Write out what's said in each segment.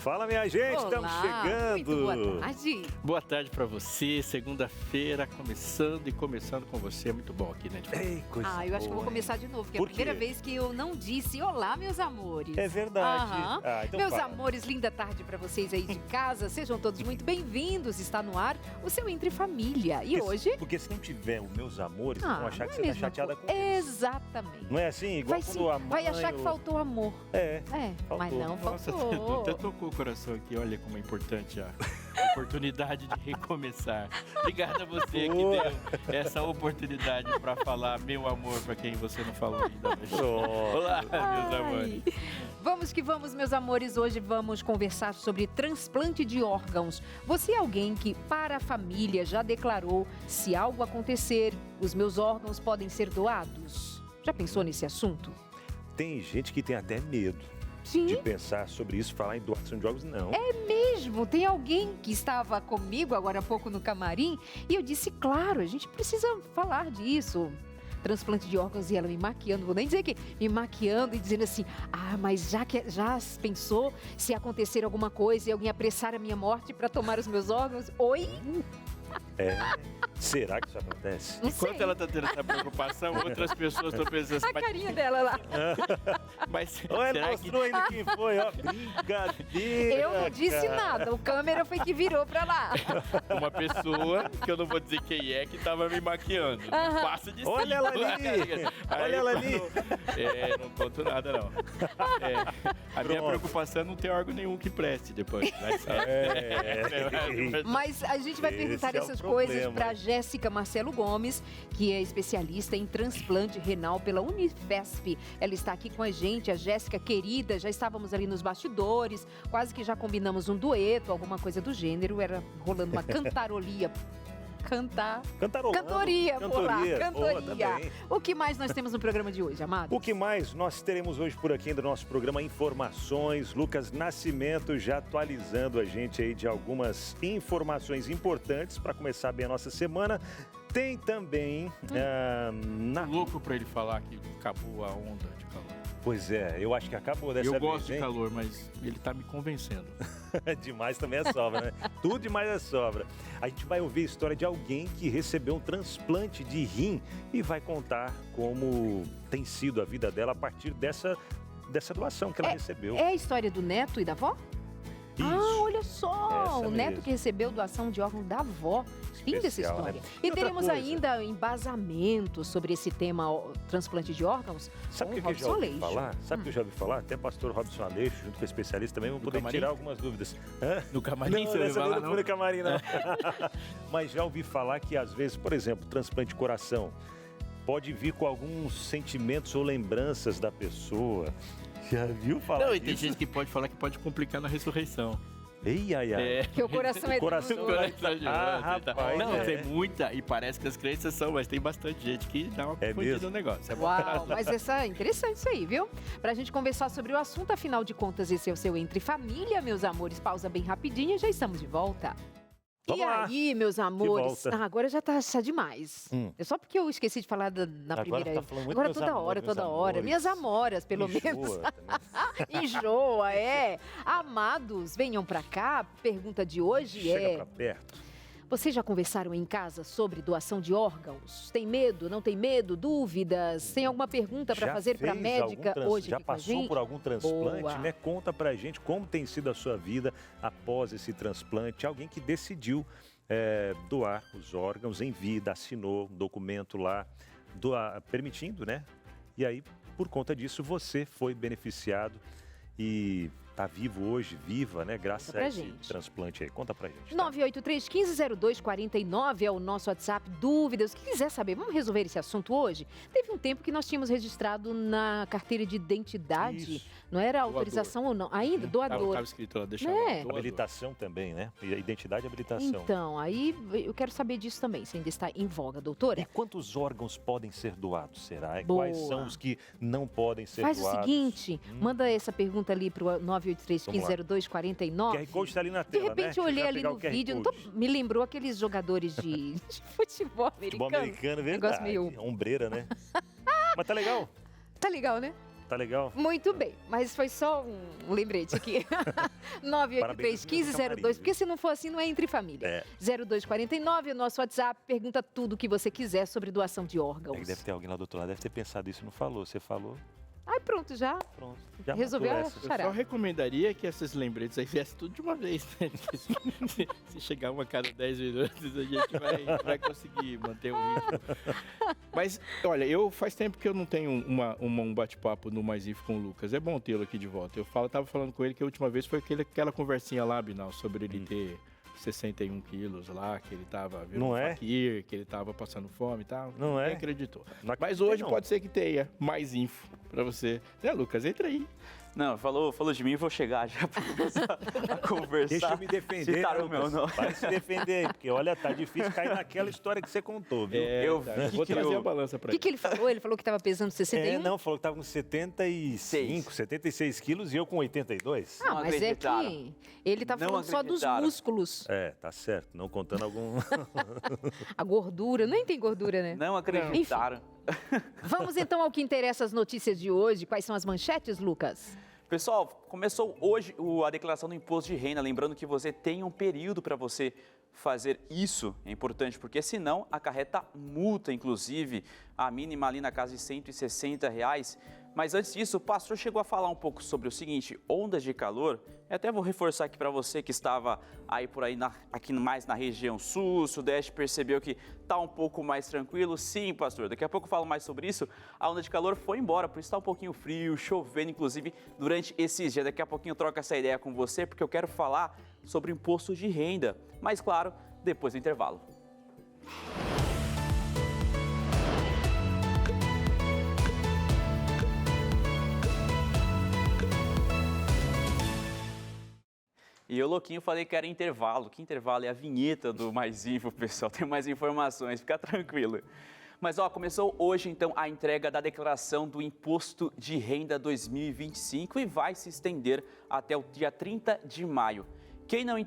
Fala, minha gente, estamos Olá, chegando. muito boa tarde. Boa tarde pra você, segunda-feira, começando com você, é muito bom aqui, né? Ei, coisa Eu acho que eu vou boa, começar de novo, porque é Por a primeira quê? vez que eu não disse olá, meus amores. É verdade. Aham. Então Meus fala. amores, linda tarde pra vocês aí de casa. Sejam todos muito bem-vindos. Está no ar o seu Entre Família. E hoje... Porque se não tiver os meus amores, Ah, vão achar não que é você tá mesma chateada coisa. com eles. Exatamente. Não é assim? Igual Vai, quando sim, a mãe... vai achar que faltou amor. É. É, mas Faltou. não Nossa, faltou. até tocou o coração aqui, olha como é importante a oportunidade de recomeçar. Obrigado a você que Boa. deu essa oportunidade pra falar meu amor pra quem você não falou ainda. Pronto. Olá, meus Ai. amores. Vamos que vamos, meus amores. Hoje vamos conversar sobre transplante de órgãos. Você é alguém que, para a família, já declarou: se algo acontecer, os meus órgãos podem ser doados? Já pensou nesse assunto? Tem gente que tem até medo Sim. de pensar sobre isso, falar em doação de órgãos, não. Mesmo, tem alguém que estava comigo agora há pouco no camarim e eu disse, claro, a gente precisa falar disso. Transplante de órgãos e ela me maquiando, vou nem dizer que me maquiando e dizendo assim, mas já pensou se acontecer alguma coisa e alguém apressar a minha morte para tomar os meus órgãos? Oi? É. Será que isso acontece? Não Enquanto sei. ela tá tendo essa preocupação, outras pessoas estão pensando assim, A carinha dela lá. mas Olha, será que... mostrou ainda quem foi, ó. Brincadeira. Eu não disse cara. nada, o câmera foi que virou pra lá. Uma pessoa, que eu não vou dizer quem é, que tava me maquiando. Aham. Passa de Olha ela ali. Aí, Olha ela ali. Não conto nada, não. A minha Pronto. preocupação é não ter órgão nenhum que preste depois. Mas, Mas a gente vai Esse perguntar é o essas problema. coisas para Jéssica Marcelo Gomes, que é especialista em transplante renal pela Unifesp. Ela está aqui com a gente, a Jéssica querida, já estávamos ali nos bastidores, quase que já combinamos um dueto, alguma coisa do gênero, era rolando uma cantarolia. Cantoria, por lá, Boa, cantoria. também. O que mais nós temos no programa de hoje, amado? O que mais nós teremos hoje por aqui do nosso programa Informações? Lucas Nascimento já atualizando a gente aí de algumas informações importantes para começar bem a nossa semana. Tem também louco pra ele falar que acabou a onda de calor. Pois é, eu acho que acabou dessa Eu vez, gosto de hein? calor, mas ele tá me convencendo. Demais também é sobra, né? Tudo demais é sobra. A gente vai ouvir a história de alguém que recebeu um transplante de rim e vai contar como tem sido a vida dela a partir dessa doação que ela recebeu. É a história do neto e da avó? Isso. Olha só, Essa o neto mesmo. que recebeu doação de órgão da avó. Linda essa Especial, história. né? E outra teremos coisa? ainda embasamento sobre esse tema, transplante de órgãos, Sabe o com que eu já ouvi Aleixo. falar? Sabe o que eu já ouvi falar? Até pastor Robson Aleixo, junto com o especialista também, vão Do poder camarim? tirar algumas dúvidas. Hã? No camarim, você vai dessa lá, vez eu não? fui no camarim, não. Mas já ouvi falar que às vezes, por exemplo, transplante de coração pode vir com alguns sentimentos ou lembranças da pessoa. Já viu falar Não, e tem disso? gente que pode falar que pode complicar na ressurreição. Ei, ai, ai. Porque o coração é Coração- tudo. rapaz, Não, é. tem muita, e parece que as crenças são, mas tem bastante gente que dá uma É confundida mesmo? no negócio. É bom. Uau, mas é interessante isso aí, viu? Pra gente conversar sobre o assunto, afinal de contas, esse é o seu Entre Família, meus amores. Pausa bem rapidinho e já estamos de volta. Vamos E lá. aí, meus amores? volta. Agora já tá demais. Hum. É só porque eu esqueci de falar na Agora primeira. tá falando muito Agora meus toda amores, hora, meus toda hora. amores. Minhas amoras, pelo Enjoa menos. também. Enjoa, é. Amados, venham pra cá. Pergunta de hoje Chega pra perto. Vocês já conversaram em casa sobre doação de órgãos? Tem medo? Não tem medo? Dúvidas? Tem alguma pergunta para Já fazer para a fez médica algum hoje Já aqui com a passou gente? por algum transplante, Boa. né? Conta pra gente como tem sido a sua vida após esse transplante. Alguém que decidiu doar os órgãos em vida, assinou um documento lá, permitindo, né? E aí, por conta disso, você foi beneficiado e tá vivo hoje, viva, né? Graças Conta pra a esse gente. transplante aí. Conta pra gente. Tá? 983-1502-49 é o nosso WhatsApp. Dúvidas, o que quiser saber, vamos resolver esse assunto hoje? Teve um tempo que nós tínhamos registrado na carteira de identidade, Isso. não era autorização ou não? Ainda, doador. Tava escrito lá, deixa É. doador. Habilitação também, né? E a identidade e habilitação. Então, aí eu quero saber disso também, se ainda está em voga, doutora. E quantos órgãos podem ser doados, será? E Boa. quais são os que não podem ser Faz doados? o seguinte, manda essa pergunta ali pro 983-1502-49. QR Code está ali na De tela, repente né? eu olhei Já ali pegar no o QR vídeo, Code. me lembrou aqueles jogadores de futebol americano. Futebol americano, Negócio verdade. meio... Ombreira, né? Mas tá legal. Tá legal, né? Tá legal? Muito bem, mas foi só um lembrete aqui. 983-1502, porque se não for assim, não é entre família. 0249, o nosso WhatsApp, pergunta tudo o que você quiser sobre doação de órgãos. Deve ter alguém lá do outro lado, deve ter pensado isso e não falou. Você falou, Ai, pronto, já já resolveu matou a essa. Eu só charada. recomendaria que esses lembretes aí viessem tudo de uma vez, né? Se chegar uma a cada 10 minutos, a gente vai conseguir manter o ritmo. Mas, olha, faz tempo que eu não tenho um bate-papo no Mais Info com o Lucas. É bom tê-lo aqui de volta. Tava falando com ele que a última vez foi aquela conversinha lá, Binal, sobre ele ter 61 quilos lá, que ele tava vendo um faquir, que ele tava passando fome e tal. Não é? Ninguém acreditou. Não Mas hoje pode ser que tenha mais info pra você. Lucas, entra aí. Não, falou de mim, vou chegar já pra começar a conversar. Deixa eu me defender, Citaram o meu Lucas. nome. Vai se defender aí, porque olha, tá difícil cair naquela história que você contou, viu? Eu vou trazer a balança pra O que ele falou? Ele falou que estava pesando 61? Não, falou que tava com 76 quilos e eu com 82. Ah, Não mas é acreditaram. que ele tá Não falando só dos acreditaram. músculos. Tá certo, não contando algum... A gordura, nem tem gordura, né? Não acreditaram. Vamos então ao que interessa as notícias de hoje. Quais são as manchetes, Lucas? Pessoal, começou hoje a declaração do imposto de renda. Lembrando que você tem um período para você fazer isso. É importante, porque senão acarreta multa, inclusive, a mínima ali na casa de R$160. Mas antes disso, o pastor chegou a falar um pouco sobre o seguinte, ondas de calor. Eu até vou reforçar aqui para você que estava aí por aí, aqui mais na região sul, sudeste, percebeu que está um pouco mais tranquilo. Sim, pastor, daqui a pouco eu falo mais sobre isso. A onda de calor foi embora, por isso está um pouquinho frio, chovendo, inclusive, durante esses dias. Daqui a pouquinho eu troco essa ideia com você, porque eu quero falar sobre imposto de renda. Mas, claro, depois do intervalo. E eu, louquinho, falei que era intervalo. Que intervalo? É a vinheta do Mais Info, pessoal. Tem mais informações, fica tranquilo. Mas, começou hoje, então, a entrega da declaração do Imposto de Renda 2025 e vai se estender até o dia 30 de maio. Quem não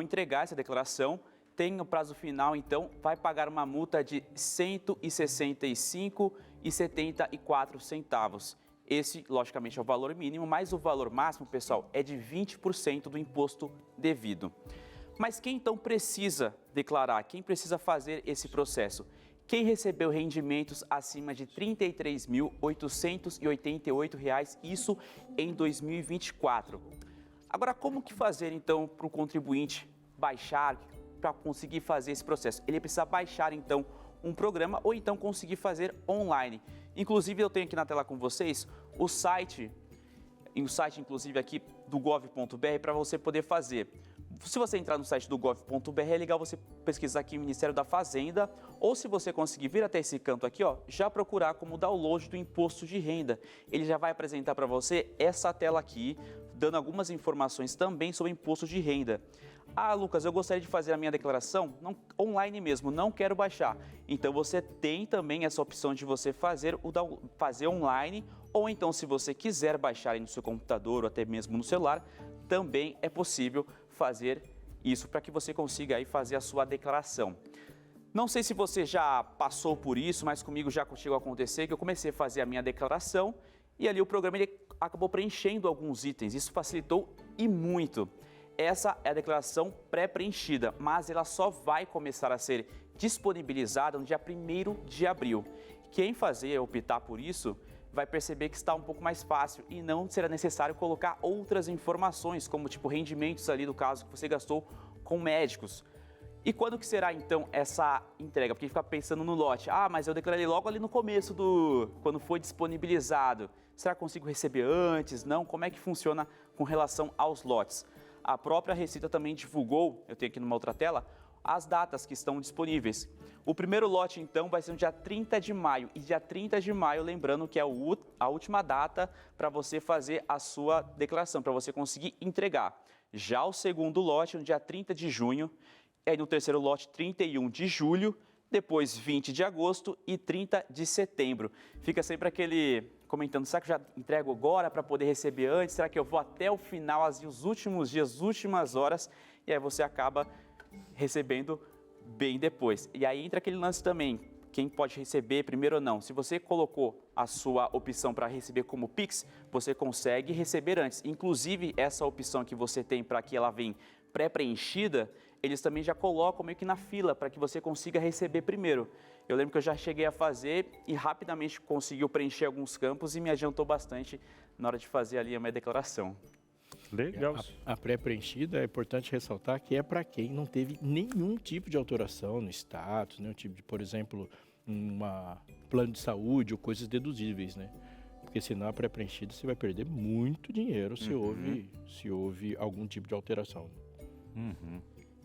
entregar essa declaração tem o prazo final, então, vai pagar uma multa de R$ 165,74. Esse, logicamente, é o valor mínimo, mas o valor máximo, pessoal, é de 20% do imposto devido. Mas quem, então, precisa declarar? Quem precisa fazer esse processo? Quem recebeu rendimentos acima de R$ 33.888, isso em 2024. Agora, como que fazer, então, para o contribuinte baixar, para conseguir fazer esse processo? Ele precisa baixar, então, um programa ou então conseguir fazer online. Inclusive, eu tenho aqui na tela com vocês o site inclusive aqui do gov.br para você poder fazer. Se você entrar no site do gov.br, é legal você pesquisar aqui Ministério da Fazenda, ou se você conseguir vir até esse canto aqui, já procurar como download do imposto de renda. Ele já vai apresentar para você essa tela aqui, dando algumas informações também sobre imposto de renda. Ah, Lucas, eu gostaria de fazer a minha declaração online mesmo, não quero baixar. Então, você tem também essa opção de você fazer online, ou então, se você quiser baixar aí no seu computador ou até mesmo no celular, também é possível fazer isso para que você consiga aí fazer a sua declaração. Não sei se você já passou por isso, mas comigo já chegou a acontecer que eu comecei a fazer a minha declaração e ali o programa ele acabou preenchendo alguns itens. Isso facilitou e muito. Essa é a declaração pré-preenchida, mas ela só vai começar a ser disponibilizada no dia 1º de abril. Quem optar por isso, vai perceber que está um pouco mais fácil e não será necessário colocar outras informações, como tipo rendimentos ali do caso que você gastou com médicos. E quando que será então essa entrega? Porque fica pensando no lote. Ah, mas eu declarei logo ali no começo quando foi disponibilizado. Será que consigo receber antes? Não? Como é que funciona com relação aos lotes? A própria Receita também divulgou, eu tenho aqui numa outra tela, as datas que estão disponíveis. O primeiro lote, então, vai ser no dia 30 de maio. E dia 30 de maio, lembrando que é a última data para você fazer a sua declaração, para você conseguir entregar. Já o segundo lote, no dia 30 de junho, e aí no terceiro lote, 31 de julho, depois 20 de agosto e 30 de setembro. Fica sempre aquele comentando, será que eu já entrego agora para poder receber antes? Será que eu vou até o final, os últimos dias, as últimas horas? E aí você acaba recebendo bem depois. E aí entra aquele lance também, quem pode receber primeiro ou não. Se você colocou a sua opção para receber como Pix, você consegue receber antes. Inclusive, essa opção que você tem para que ela venha pré-preenchida, eles também já colocam meio que na fila para que você consiga receber primeiro. Eu lembro que eu já cheguei a fazer e rapidamente conseguiu preencher alguns campos e me adiantou bastante na hora de fazer ali a minha declaração. Legal. A pré-preenchida é importante ressaltar que é para quem não teve nenhum tipo de alteração no status, nenhum tipo de, por exemplo, um plano de saúde ou coisas deduzíveis, né? Porque senão a pré-preenchida você vai perder muito dinheiro se houve algum tipo de alteração.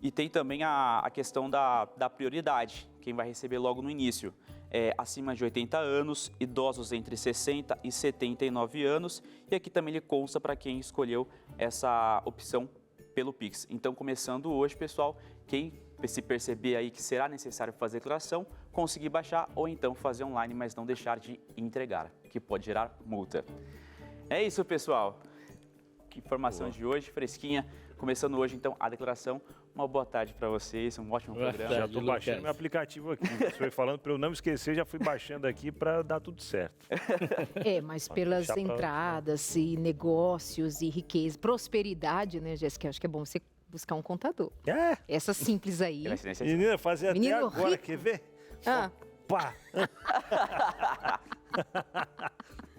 E tem também a questão da prioridade, quem vai receber logo no início. Acima de 80 anos, idosos entre 60 e 79 anos, e aqui também ele consta para quem escolheu essa opção pelo Pix. Então, começando hoje, pessoal, quem se perceber aí que será necessário fazer declaração, conseguir baixar ou então fazer online, mas não deixar de entregar, que pode gerar multa. É isso, pessoal. Que informação de hoje, fresquinha. Começando hoje, então, a declaração. Uma boa tarde para vocês, um ótimo programa. Já estou baixando meu aplicativo aqui. Você foi falando para eu não esquecer, já fui baixando aqui para dar tudo certo. Mas pelas entradas e negócios e riqueza, prosperidade, né, Jéssica? Acho que é bom você buscar um contador. Essa simples aí. Menina, fazer até Menino agora, rico. quer ver? Ah. Pá!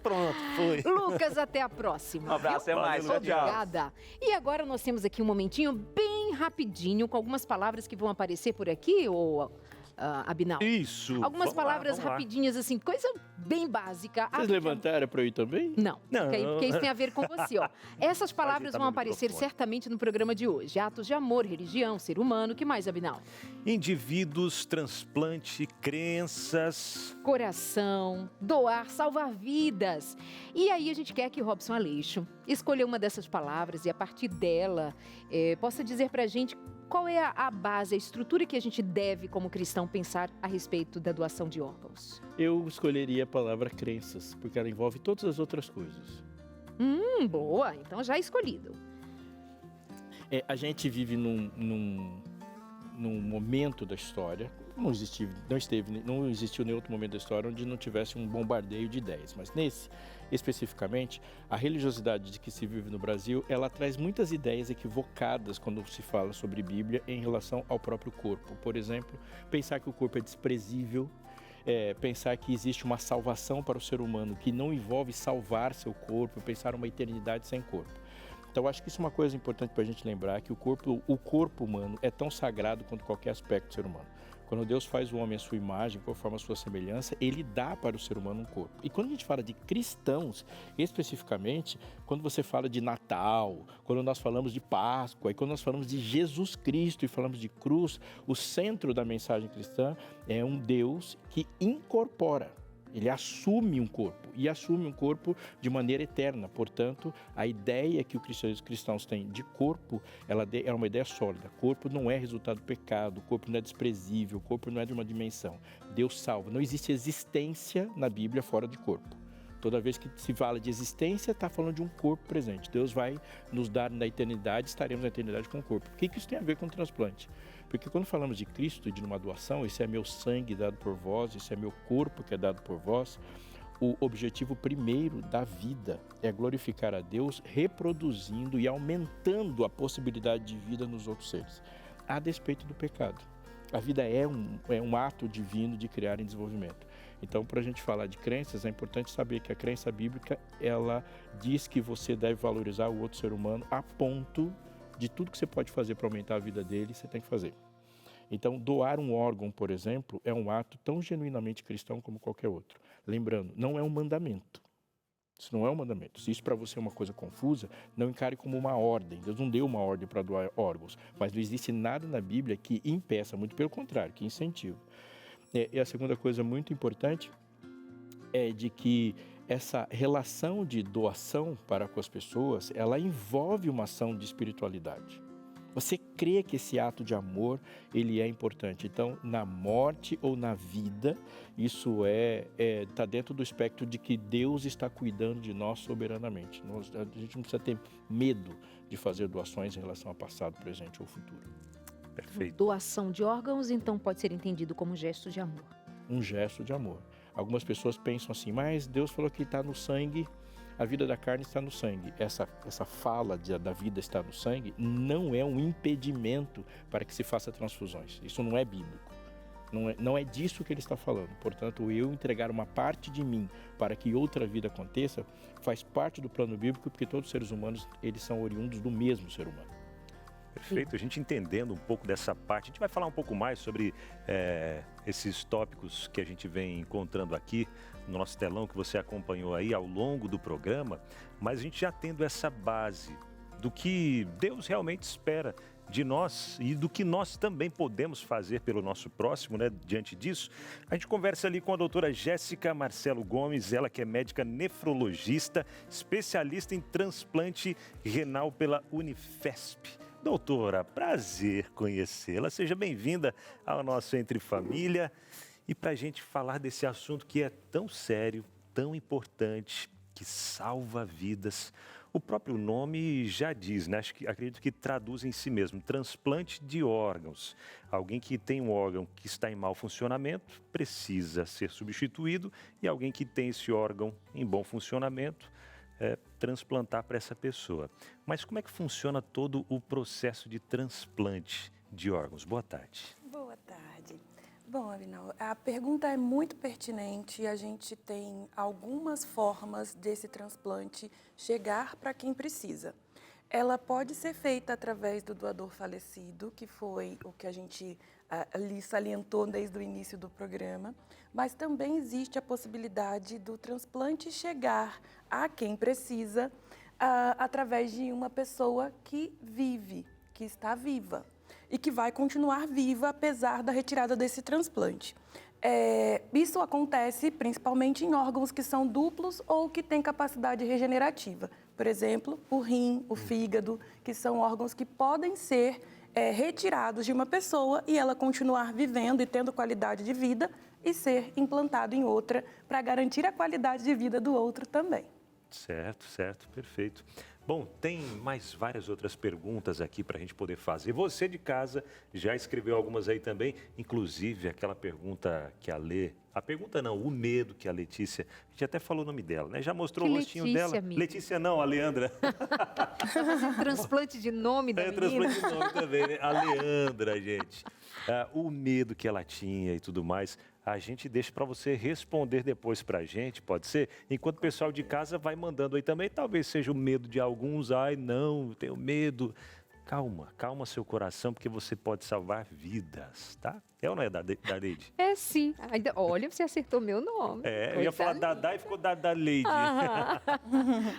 Pronto, foi. Lucas, até a próxima. Um abraço, até mais. Valeu, Tchau, tchau. Obrigada. E agora nós temos aqui um momentinho bem rapidinho, com algumas palavras que vão aparecer por aqui, ou Abinal? Isso. Algumas Vamos lá, palavras vamos lá. rapidinhas, assim, coisa bem básica. Vocês levantaram para eu ir também? Não, Não. porque isso tem a ver com você, ó. Essas palavras ajeitar vão meu aparecer microfone. certamente no programa de hoje. Atos de amor, religião, ser humano, que mais, Abinal? Indivíduos, transplante, crenças. Coração, doar, salvar vidas. E aí a gente quer que Robson Aleixo escolha uma dessas palavras e a partir dela possa dizer pra gente qual é a base, a estrutura que a gente deve, como cristão, pensar a respeito da doação de órgãos. Eu escolheria a palavra crenças, porque ela envolve todas as outras coisas. Boa, então já escolhido. A gente vive num momento da história, não existiu nenhum outro momento da história onde não tivesse um bombardeio de ideias, mas nesse, especificamente, a religiosidade de que se vive no Brasil, ela traz muitas ideias equivocadas quando se fala sobre Bíblia em relação ao próprio corpo. Por exemplo, pensar que o corpo é desprezível, pensar que existe uma salvação para o ser humano que não envolve salvar seu corpo, pensar uma eternidade sem corpo. Então, acho que isso é uma coisa importante para a gente lembrar, que o corpo humano é tão sagrado quanto qualquer aspecto do ser humano. Quando Deus faz o homem à sua imagem, conforme a sua semelhança, Ele dá para o ser humano um corpo. E quando a gente fala de cristãos, especificamente, quando você fala de Natal, quando nós falamos de Páscoa, e quando nós falamos de Jesus Cristo e falamos de cruz, o centro da mensagem cristã é um Deus que incorpora. Ele assume um corpo, e assume um corpo de maneira eterna. Portanto, a ideia que os cristãos têm de corpo, ela é uma ideia sólida. Corpo não é resultado do pecado, o corpo não é desprezível, o corpo não é de uma dimensão. Deus salva. Não existe existência na Bíblia fora de corpo. Toda vez que se fala de existência, está falando de um corpo presente. Deus vai nos dar na eternidade, estaremos na eternidade com o corpo. O que isso tem a ver com o transplante? Porque quando falamos de Cristo e de uma doação, esse é meu sangue dado por vós, esse é meu corpo que é dado por vós, o objetivo primeiro da vida é glorificar a Deus, reproduzindo e aumentando a possibilidade de vida nos outros seres, a despeito do pecado. A vida é um ato divino de criar em desenvolvimento. Então, para a gente falar de crenças, é importante saber que a crença bíblica, ela diz que você deve valorizar o outro ser humano a ponto de tudo que você pode fazer para aumentar a vida dele, você tem que fazer. Então, doar um órgão, por exemplo, é um ato tão genuinamente cristão como qualquer outro. Lembrando, não é um mandamento. Isso não é um mandamento. Se isso para você é uma coisa confusa, não encare como uma ordem. Deus não deu uma ordem para doar órgãos, mas não existe nada na Bíblia que impeça, muito pelo contrário, que incentiva. E a segunda coisa muito importante é de que essa relação de doação para com as pessoas, ela envolve uma ação de espiritualidade. Você crê que esse ato de amor, ele é importante. Então, na morte ou na vida, isso está dentro do espectro de que Deus está cuidando de nós soberanamente. A gente não precisa ter medo de fazer doações em relação ao passado, presente ou futuro. Perfeito. Doação de órgãos, então, pode ser entendido como gesto de amor. um gesto de amor. Algumas pessoas pensam assim, mas Deus falou que está no sangue, a vida da carne está no sangue. Essa fala da vida está no sangue não é um impedimento para que se faça transfusões. Isso não é bíblico. Não é disso que ele está falando. Portanto, eu entregar uma parte de mim para que outra vida aconteça faz parte do plano bíblico, porque todos os seres humanos, eles são oriundos do mesmo ser humano. Perfeito, a gente entendendo um pouco dessa parte, a gente vai falar um pouco mais sobre esses tópicos que a gente vem encontrando aqui no nosso telão, que você acompanhou aí ao longo do programa, mas a gente já tendo essa base do que Deus realmente espera de nós e do que nós também podemos fazer pelo nosso próximo, né? Diante disso, a gente conversa ali com a doutora Jéssica Marcelo Gomes, ela que é médica nefrologista, especialista em transplante renal pela Unifesp. Doutora, prazer conhecê-la, seja bem-vinda ao nosso Entre Família e para a gente falar desse assunto que é tão sério, tão importante, que salva vidas. O próprio nome já diz, né? Acredito que traduz em si mesmo, transplante de órgãos. Alguém que tem um órgão que está em mau funcionamento precisa ser substituído e alguém que tem esse órgão em bom funcionamento, transplantar para essa pessoa. Mas como é que funciona todo o processo de transplante de órgãos? Boa tarde. Boa tarde. Bom, Avinal, a pergunta é muito pertinente e a gente tem algumas formas desse transplante chegar para quem precisa. Ela pode ser feita através do doador falecido, que foi o que a gente ali salientou desde o início do programa, mas também existe a possibilidade do transplante chegar a quem precisa através de uma pessoa que vive, que está viva e que vai continuar viva apesar da retirada desse transplante. Isso acontece principalmente em órgãos que são duplos ou que têm capacidade regenerativa. Por exemplo, o rim, o fígado, que são órgãos que podem ser retirados de uma pessoa e ela continuar vivendo e tendo qualidade de vida e ser implantado em outra para garantir a qualidade de vida do outro também. Certo, perfeito. Bom, tem mais várias outras perguntas aqui para a gente poder fazer. Você de casa já escreveu algumas aí também, inclusive aquela pergunta que a o medo que a Letícia, a gente até falou o nome dela, né? Já mostrou o rostinho dela. Amigo. Letícia não, a Leandra. Transplante de nome da menina. Transplante de nome também, né? A Leandra, gente. O medo que ela tinha e tudo mais, a gente deixa para você responder depois para a gente, pode ser? Enquanto o pessoal de casa vai mandando aí também, talvez seja o medo de alguns, não, eu tenho medo. Calma seu coração, porque você pode salvar vidas, tá? É ou não é, Dadeide? É sim. Olha, você acertou meu nome. Eu ia falar Dadá e ficou Dadadeide.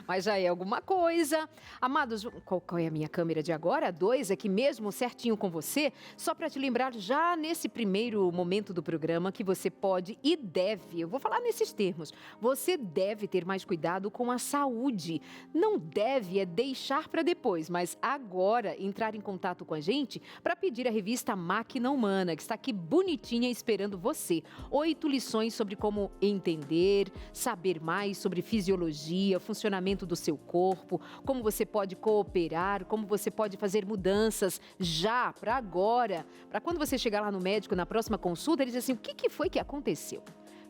Mas já é alguma coisa. Amados, qual é a minha câmera de agora? 2, aqui mesmo, certinho com você. Só para te lembrar, já nesse primeiro momento do programa, que você pode e deve, eu vou falar nesses termos, você deve ter mais cuidado com a saúde. Não deve deixar para depois, mas agora entrar em contato com a gente para pedir a revista Máquina Humana, que está aqui bonitinha esperando você. 8 lições sobre como entender, saber mais sobre fisiologia, funcionamento do seu corpo, como você pode cooperar, como você pode fazer mudanças já, para agora, para quando você chegar lá no médico na próxima consulta, ele diz assim, o que foi que aconteceu?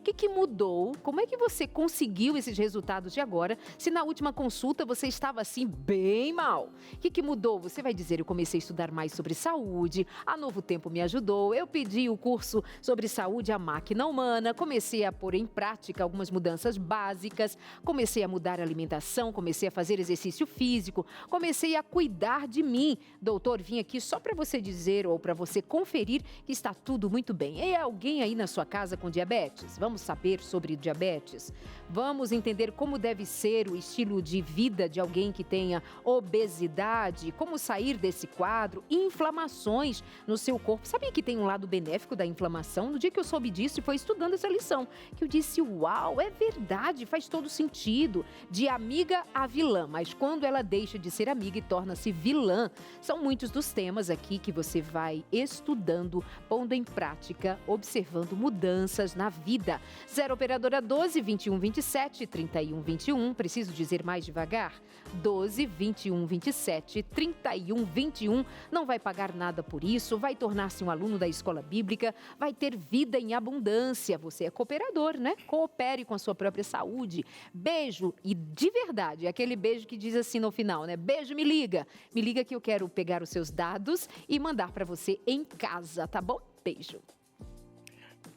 O que mudou? Como é que você conseguiu esses resultados de agora, se na última consulta você estava assim bem mal? O que mudou? Você vai dizer, eu comecei a estudar mais sobre saúde, a Novo Tempo me ajudou, eu pedi o curso sobre saúde, a Máquina Humana, comecei a pôr em prática algumas mudanças básicas, comecei a mudar a alimentação, comecei a fazer exercício físico, comecei a cuidar de mim. Doutor, vim aqui só para você dizer ou para você conferir que está tudo muito bem. É alguém aí na sua casa com diabetes? Vamos saber sobre diabetes? Vamos entender como deve ser o estilo de vida de alguém que tenha obesidade, como sair desse quadro, inflamações no seu corpo. Sabia que tem um lado benéfico da inflamação? No dia que eu soube disso e foi estudando essa lição, que eu disse, uau, é verdade, faz todo sentido. De amiga a vilã, mas quando ela deixa de ser amiga e torna-se vilã, são muitos dos temas aqui que você vai estudando, pondo em prática, observando mudanças na vida. 0 operadora 12 21 27 31 21. Preciso dizer mais devagar? 12 21 27 31 21. Não vai pagar nada por isso, vai tornar-se um aluno da escola bíblica, vai ter vida em abundância. Você é cooperador, né? Coopere com a sua própria saúde. Beijo, e de verdade, aquele beijo que diz assim no final, né? Beijo, me liga. Me liga que eu quero pegar os seus dados e mandar para você em casa, tá bom? Beijo.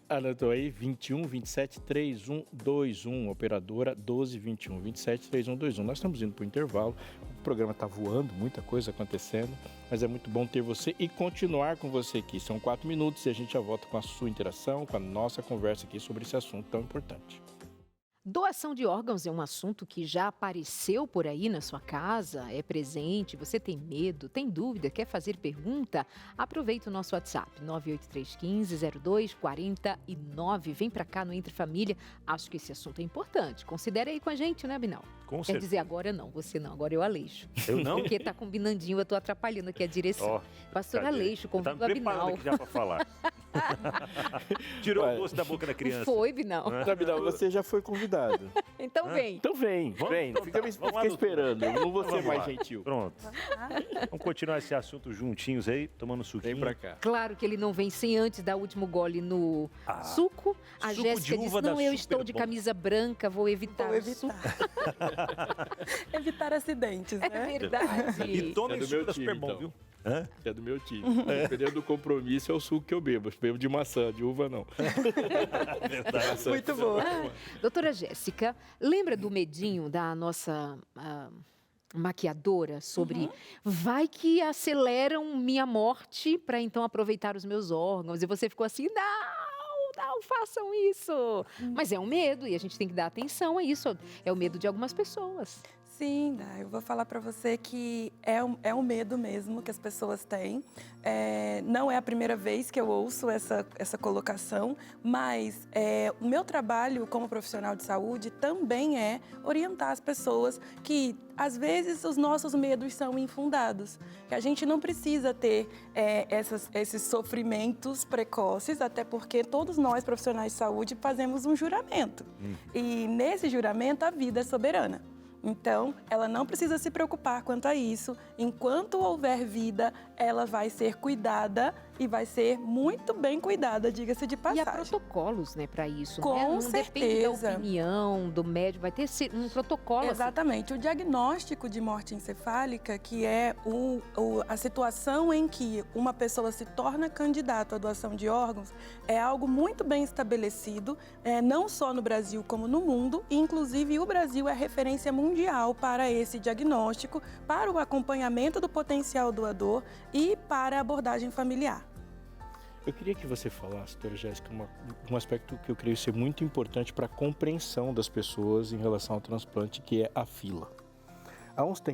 Anotou aí, 21 27 31 21, operadora 12 21 27 31 21. Nós estamos indo para o intervalo, o programa está voando, muita coisa acontecendo, mas é muito bom ter você e continuar com você aqui. São 4 minutos e a gente já volta com a sua interação, com a nossa conversa aqui sobre esse assunto tão importante. Doação de órgãos é um assunto que já apareceu por aí na sua casa, é presente, você tem medo, tem dúvida, quer fazer pergunta? Aproveita o nosso WhatsApp, 98315-0249. Vem pra cá no Entre Família, acho que esse assunto é importante. Considere aí com a gente, né, Binal? Com Quer certeza. dizer, agora não, você não, agora eu Aleixo. Eu não? Porque tá combinandinho, eu tô atrapalhando aqui a direção. Ó, Pastor cadê? Aleixo, Tá convido me a preparando Binal. aqui já para falar. Tirou Vai. o gosto da boca da criança. Foi, Binal. Gabriel, você já foi convidado. Então vem. Então vem, Vamos? vem. Então Fica, tá. me- Vamos lá, fica doutor. esperando, eu não vou ser Vamos mais lá. gentil. Pronto. Vamos continuar esse assunto juntinhos aí, tomando suquinho. Vem pra cá. Claro que ele não vem sem antes dar o último gole no suco. A suco Jéssica de disse, uva não, dá eu super estou de bom." camisa branca, vou evitar Vou o suco. evitar. Evitar acidentes, É né? E verdade. tomem É do suco meu da time, Super Bom, então. viu? Hã? É do meu time. Dependendo do compromisso, é o suco que eu bebo. Eu bebo de maçã, de uva não. Verdade. Muito boa. Doutora Jéssica, lembra do medinho da nossa maquiadora sobre vai que aceleram minha morte para então aproveitar os meus órgãos? E você ficou assim, não façam isso. Mas é um medo e a gente tem que dar atenção a isso. É o medo de algumas pessoas. Sim, eu vou falar para você que é um medo mesmo que as pessoas têm. Não é a primeira vez que eu ouço essa colocação, mas o meu trabalho como profissional de saúde também é orientar as pessoas que, às vezes, os nossos medos são infundados. Que a gente não precisa ter esses sofrimentos precoces, até porque todos nós, profissionais de saúde, fazemos um juramento. E nesse juramento, a vida é soberana. Então, ela não precisa se preocupar quanto a isso. Enquanto houver vida, ela vai ser cuidada e vai ser muito bem cuidada, diga-se de E há passagem. protocolos, né, para isso. Com né? Não depende da certeza. opinião do médico, vai ter um protocolo. assim. Exatamente. O diagnóstico de morte encefálica, que é a situação em que uma pessoa se torna candidato à doação de órgãos, é algo muito bem estabelecido, não só no Brasil como no mundo. E, inclusive, o Brasil é referência mundial para esse diagnóstico, para o acompanhamento do potencial doador e para a abordagem familiar. Eu queria que você falasse, doutora Jéssica, um aspecto que eu creio ser muito importante para a compreensão das pessoas em relação ao transplante, que é a fila.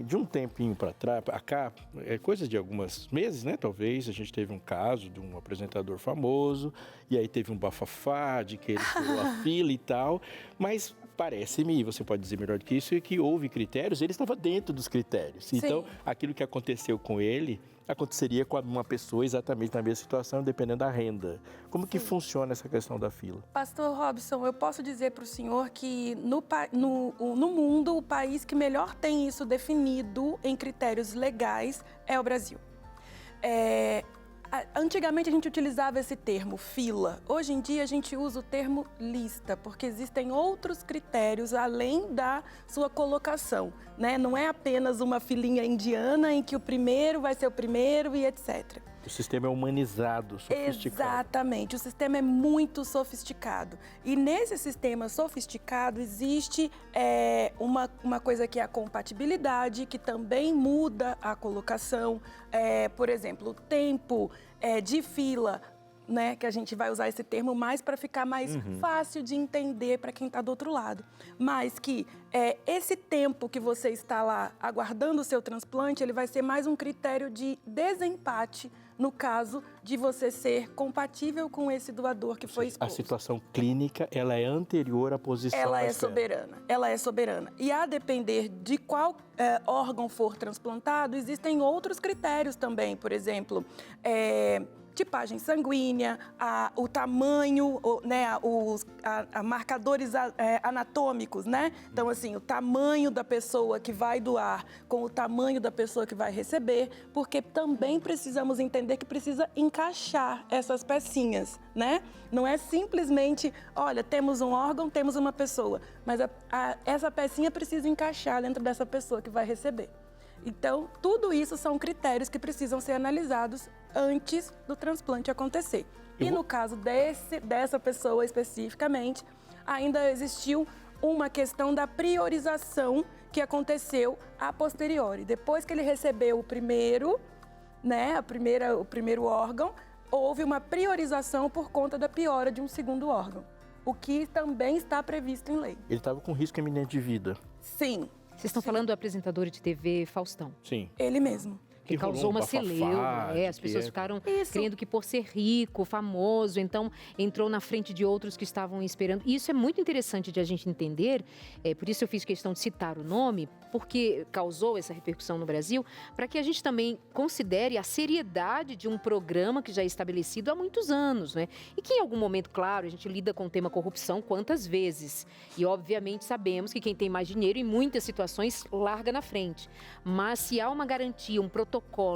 De um tempinho para cá, coisa de alguns meses, né? Talvez, a gente teve um caso de um apresentador famoso, e aí teve um bafafá de que ele furou a fila e tal, mas parece-me, e você pode dizer melhor do que isso, é que houve critérios, ele estava dentro dos critérios. Sim. Então, aquilo que aconteceu com ele, aconteceria com uma pessoa exatamente na mesma situação, dependendo da renda. Como que funciona essa questão da fila? Pastor Robson, eu posso dizer para o senhor que no mundo, o país que melhor tem isso definido em critérios legais é o Brasil. Antigamente a gente utilizava esse termo fila. Hoje em dia a gente usa o termo lista, porque existem outros critérios além da sua colocação, né? Não é apenas uma filinha indiana em que o primeiro vai ser o primeiro e etc. O sistema é humanizado, sofisticado. Exatamente, o sistema é muito sofisticado. E nesse sistema sofisticado existe uma coisa que é a compatibilidade, que também muda a colocação. Por exemplo, o tempo de fila, né, que a gente vai usar esse termo mais para ficar mais fácil de entender para quem está do outro lado. Mas que esse tempo que você está lá aguardando o seu transplante, ele vai ser mais um critério de desempate no caso de você ser compatível com esse doador que foi exposto. A situação clínica, ela é anterior à posição Ela na é espera. soberana, ela é soberana. E a depender de qual órgão for transplantado, existem outros critérios também. Por exemplo, tipagem sanguínea, o tamanho, né, marcadores anatômicos, né? Então, assim, o tamanho da pessoa que vai doar com o tamanho da pessoa que vai receber, porque também precisamos entender que precisa encaixar essas pecinhas, né? Não é simplesmente, olha, temos um órgão, temos uma pessoa, mas essa pecinha precisa encaixar dentro dessa pessoa que vai receber. Então, tudo isso são critérios que precisam ser analisados antes do transplante acontecer. E no caso dessa pessoa especificamente, ainda existiu uma questão da priorização que aconteceu a posteriori. Depois que ele recebeu o primeiro, né, o primeiro órgão, houve uma priorização por conta da piora de um segundo órgão, o que também está previsto em lei. Ele estava com risco iminente de vida. Sim. Vocês estão falando do apresentador de TV, Faustão. Sim. Ele mesmo. Que causou uma celeuma, as pessoas ficaram crendo que por ser rico, famoso, então entrou na frente de outros que estavam esperando. E isso é muito interessante de a gente entender, por isso eu fiz questão de citar o nome, porque causou essa repercussão no Brasil, para que a gente também considere a seriedade de um programa que já é estabelecido há muitos anos, né? E que em algum momento, claro, a gente lida com o tema corrupção quantas vezes. E obviamente sabemos que quem tem mais dinheiro, em muitas situações, larga na frente. Mas se há uma garantia, um protocolo,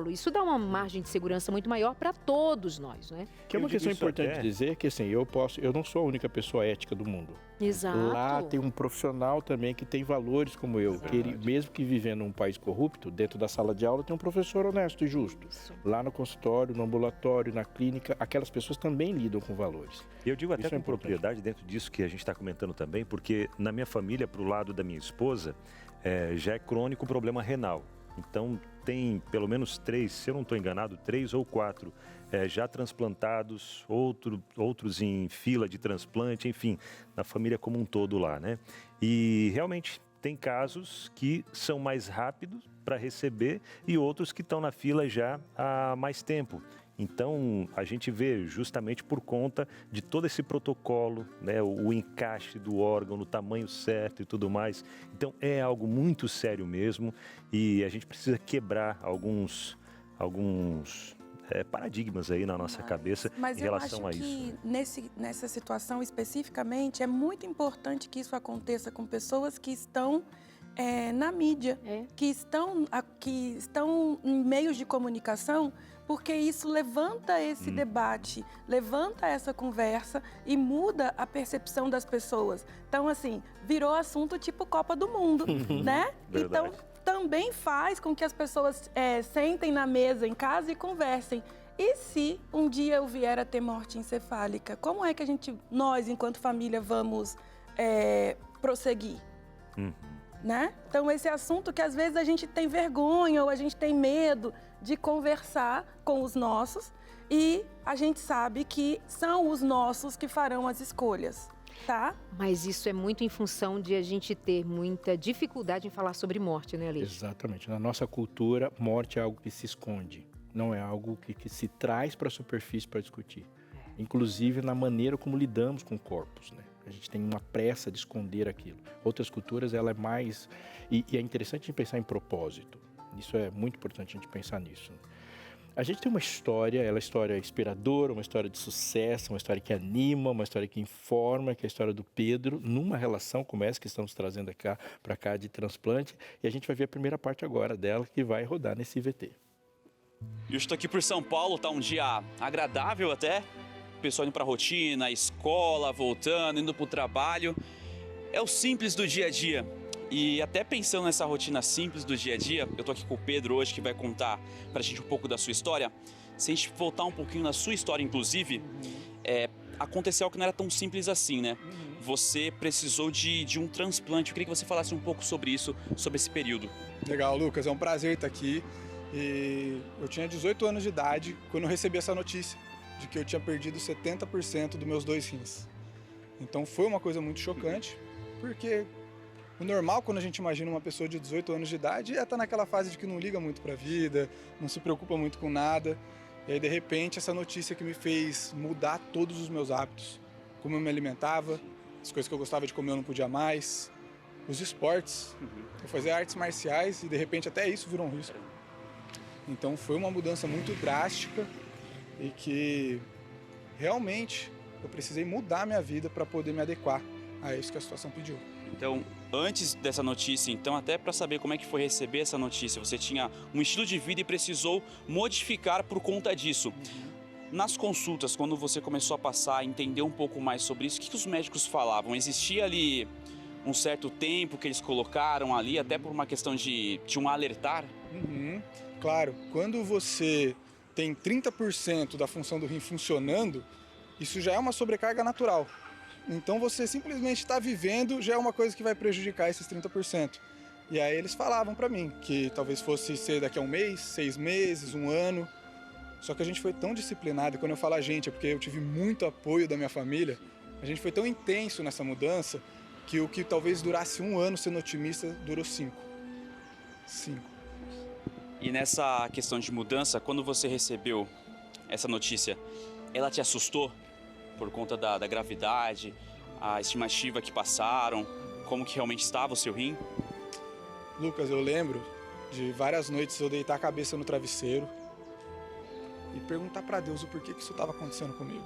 isso dá uma margem de segurança muito maior para todos nós, né? Que é uma questão importante dizer que assim, eu não sou a única pessoa ética do mundo. Exato. Lá tem um profissional também que tem valores como eu, que ele, mesmo que vivendo num país corrupto, dentro da sala de aula tem um professor honesto e justo. Isso. Lá no consultório, no ambulatório, na clínica, aquelas pessoas também lidam com valores. Eu digo até com propriedade dentro disso que a gente está comentando também, porque na minha família, pro lado da minha esposa, já é crônico o problema renal. Então, tem pelo menos 3, se eu não estou enganado, 3 ou 4 já transplantados, outros em fila de transplante, enfim, na família como um todo lá, né? E realmente tem casos que são mais rápidos para receber e outros que estão na fila já há mais tempo. Então, a gente vê justamente por conta de todo esse protocolo, né, o encaixe do órgão no tamanho certo e tudo mais. Então, é algo muito sério mesmo e a gente precisa quebrar alguns paradigmas aí na nossa cabeça em relação a isso. Mas eu acho que nessa situação especificamente é muito importante que isso aconteça com pessoas que estão na mídia, que estão em meios de comunicação, porque isso levanta esse debate, levanta essa conversa e muda a percepção das pessoas. Então, assim, virou assunto tipo Copa do Mundo, né? Então, também faz com que as pessoas sentem na mesa em casa e conversem. E se um dia eu vier a ter morte encefálica, como é que nós, enquanto família, vamos prosseguir? Né? Então, esse assunto que às vezes a gente tem vergonha ou a gente tem medo de conversar com os nossos e a gente sabe que são os nossos que farão as escolhas, tá? Mas isso é muito em função de a gente ter muita dificuldade em falar sobre morte, né, Alexandre? Exatamente. Na nossa cultura, morte é algo que se esconde, não é algo que se traz para a superfície para discutir. Inclusive na maneira como lidamos com corpos, né? A gente tem uma pressa de esconder aquilo. Outras culturas, ela é mais... E é interessante a gente pensar em propósito. Isso é muito importante a gente pensar nisso. A gente tem uma história, ela é uma história inspiradora, uma história de sucesso, uma história que anima, uma história que informa, que é a história do Pedro, numa relação como essa que estamos trazendo para cá de transplante. E a gente vai ver a primeira parte agora dela, que vai rodar nesse IVT. Eu estou aqui por São Paulo, tá um dia agradável até. O pessoal indo para a rotina, escola, voltando, indo para o trabalho. É o simples do dia a dia. E até pensando nessa rotina simples do dia a dia, eu tô aqui com o Pedro hoje, que vai contar pra gente um pouco da sua história. Se a gente voltar um pouquinho na sua história, inclusive, aconteceu algo que não era tão simples assim, né? Você precisou de um transplante. Eu queria que você falasse um pouco sobre isso, sobre esse período. Legal, Lucas. É um prazer estar aqui. E eu tinha 18 anos de idade quando eu recebi essa notícia de que eu tinha perdido 70% dos meus 2 rins. Então foi uma coisa muito chocante, porque o normal quando a gente imagina uma pessoa de 18 anos de idade é estar naquela fase de que não liga muito para a vida, não se preocupa muito com nada. E aí de repente essa notícia que me fez mudar todos os meus hábitos, como eu me alimentava, as coisas que eu gostava de comer eu não podia mais, os esportes. Eu fazia artes marciais e de repente até isso virou um risco. Então foi uma mudança muito drástica. e que realmente eu precisei mudar a minha vida para poder me adequar a isso que a situação pediu. Então, antes dessa notícia, então, até para saber como é que foi receber essa notícia, você tinha um estilo de vida e precisou modificar por conta disso. Nas consultas, quando você começou a passar, entender um pouco mais sobre isso, o que os médicos falavam? Existia ali um certo tempo que eles colocaram ali, até por uma questão de um alertar? Claro, quando você tem 30% da função do rim funcionando, isso já é uma sobrecarga natural. Então você simplesmente está vivendo, já é uma coisa que vai prejudicar esses 30%. E aí eles falavam para mim que talvez fosse ser daqui a um mês, 6 meses, 1 ano. Só que a gente foi tão disciplinado, e quando eu falo a gente é porque eu tive muito apoio da minha família, a gente foi tão intenso nessa mudança que o que talvez durasse 1 ano sendo otimista, durou 5. E nessa questão de mudança, quando você recebeu essa notícia, ela te assustou por conta da gravidade, a estimativa que passaram, como que realmente estava o seu rim? Lucas, eu lembro de várias noites eu deitar a cabeça no travesseiro e perguntar para Deus o porquê que isso estava acontecendo comigo.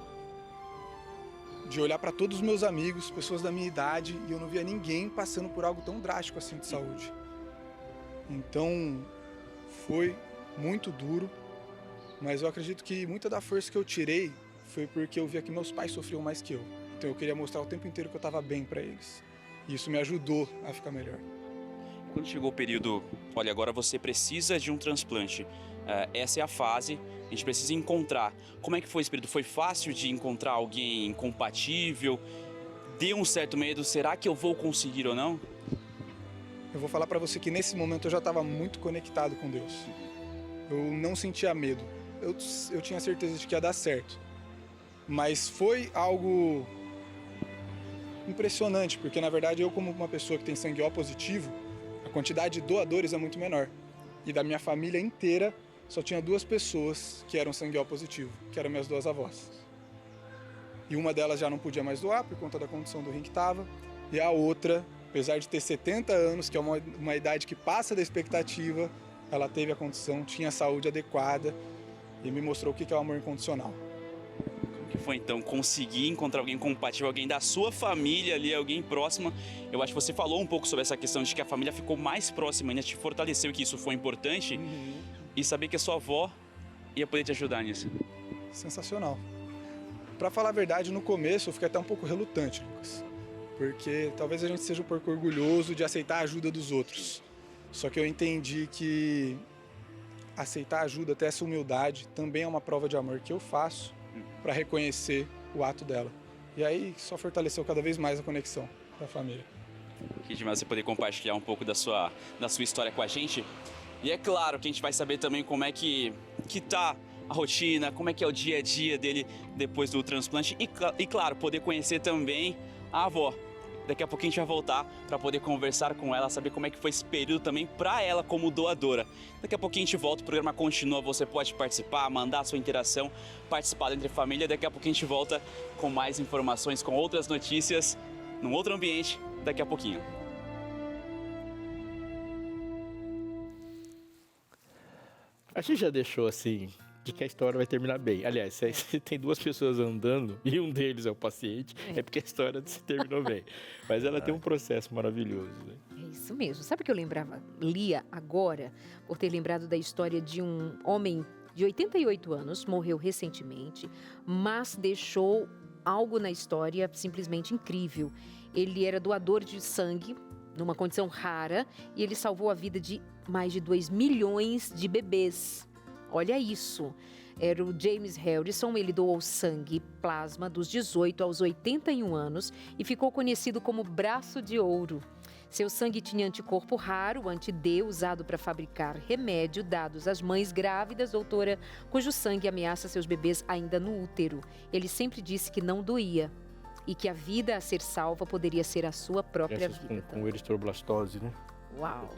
De olhar para todos os meus amigos, pessoas da minha idade, e eu não via ninguém passando por algo tão drástico assim de saúde. Então, foi muito duro, mas eu acredito que muita da força que eu tirei foi porque eu via que meus pais sofriam mais que eu. Então eu queria mostrar o tempo inteiro que eu estava bem para eles. E isso me ajudou a ficar melhor. Quando chegou o período, olha, agora você precisa de um transplante. Essa é a fase, a gente precisa encontrar. Como é que foi esse período? Foi fácil de encontrar alguém compatível? Deu um certo medo, será que eu vou conseguir ou não? Eu vou falar para você que nesse momento eu já estava muito conectado com Deus. Eu não sentia medo. Eu tinha certeza de que ia dar certo. Mas foi algo impressionante, porque na verdade eu, como uma pessoa que tem sangue O positivo, a quantidade de doadores é muito menor. E da minha família inteira só tinha 2 pessoas que eram sangue O positivo, que eram minhas 2 avós. E uma delas já não podia mais doar por conta da condição do rim que estava, e a outra, apesar de ter 70 anos, que é uma idade que passa da expectativa, ela teve a condição, tinha a saúde adequada e me mostrou o que é o amor incondicional. Como que foi então conseguir encontrar alguém compatível, alguém da sua família ali, alguém próximo? Eu acho que você falou um pouco sobre essa questão de que a família ficou mais próxima, ainda te fortaleceu, que isso foi importante, e saber que a sua avó ia poder te ajudar nisso. Sensacional. Pra falar a verdade, no começo eu fiquei até um pouco relutante, Lucas. Porque talvez a gente seja um pouco orgulhoso de aceitar a ajuda dos outros. Só que eu entendi que aceitar ajuda, até essa humildade, também é uma prova de amor que eu faço para reconhecer o ato dela. E aí só fortaleceu cada vez mais a conexão da família. Que demais você poder compartilhar um pouco da sua história com a gente. E é claro que a gente vai saber também como é que tá a rotina, como é que é o dia a dia dele depois do transplante. E claro, poder conhecer também a avó. Daqui a pouquinho a gente vai voltar para poder conversar com ela, saber como é que foi esse período também para ela como doadora. Daqui a pouquinho a gente volta, o programa continua, você pode participar, mandar a sua interação, participar entre família. Daqui a pouquinho a gente volta com mais informações, com outras notícias, num outro ambiente, daqui a pouquinho. A gente já deixou assim, de que a história vai terminar bem. Aliás, se tem 2 pessoas andando e um deles é o paciente, é porque a história se terminou bem. Mas ela tem um processo maravilhoso. Né? É isso mesmo. Sabe o que eu lia agora, por ter lembrado da história de um homem de 88 anos, morreu recentemente, mas deixou algo na história simplesmente incrível. Ele era doador de sangue, numa condição rara, e ele salvou a vida de mais de 2 milhões de bebês. Olha isso. Era o James Harrison, ele doou sangue e plasma dos 18 aos 81 anos e ficou conhecido como Braço de Ouro. Seu sangue tinha anticorpo raro, anti-D, usado para fabricar remédio dados às mães grávidas, doutora, cujo sangue ameaça seus bebês ainda no útero. Ele sempre disse que não doía e que a vida a ser salva poderia ser a sua própria vida. Com eritroblastose, né? Uau,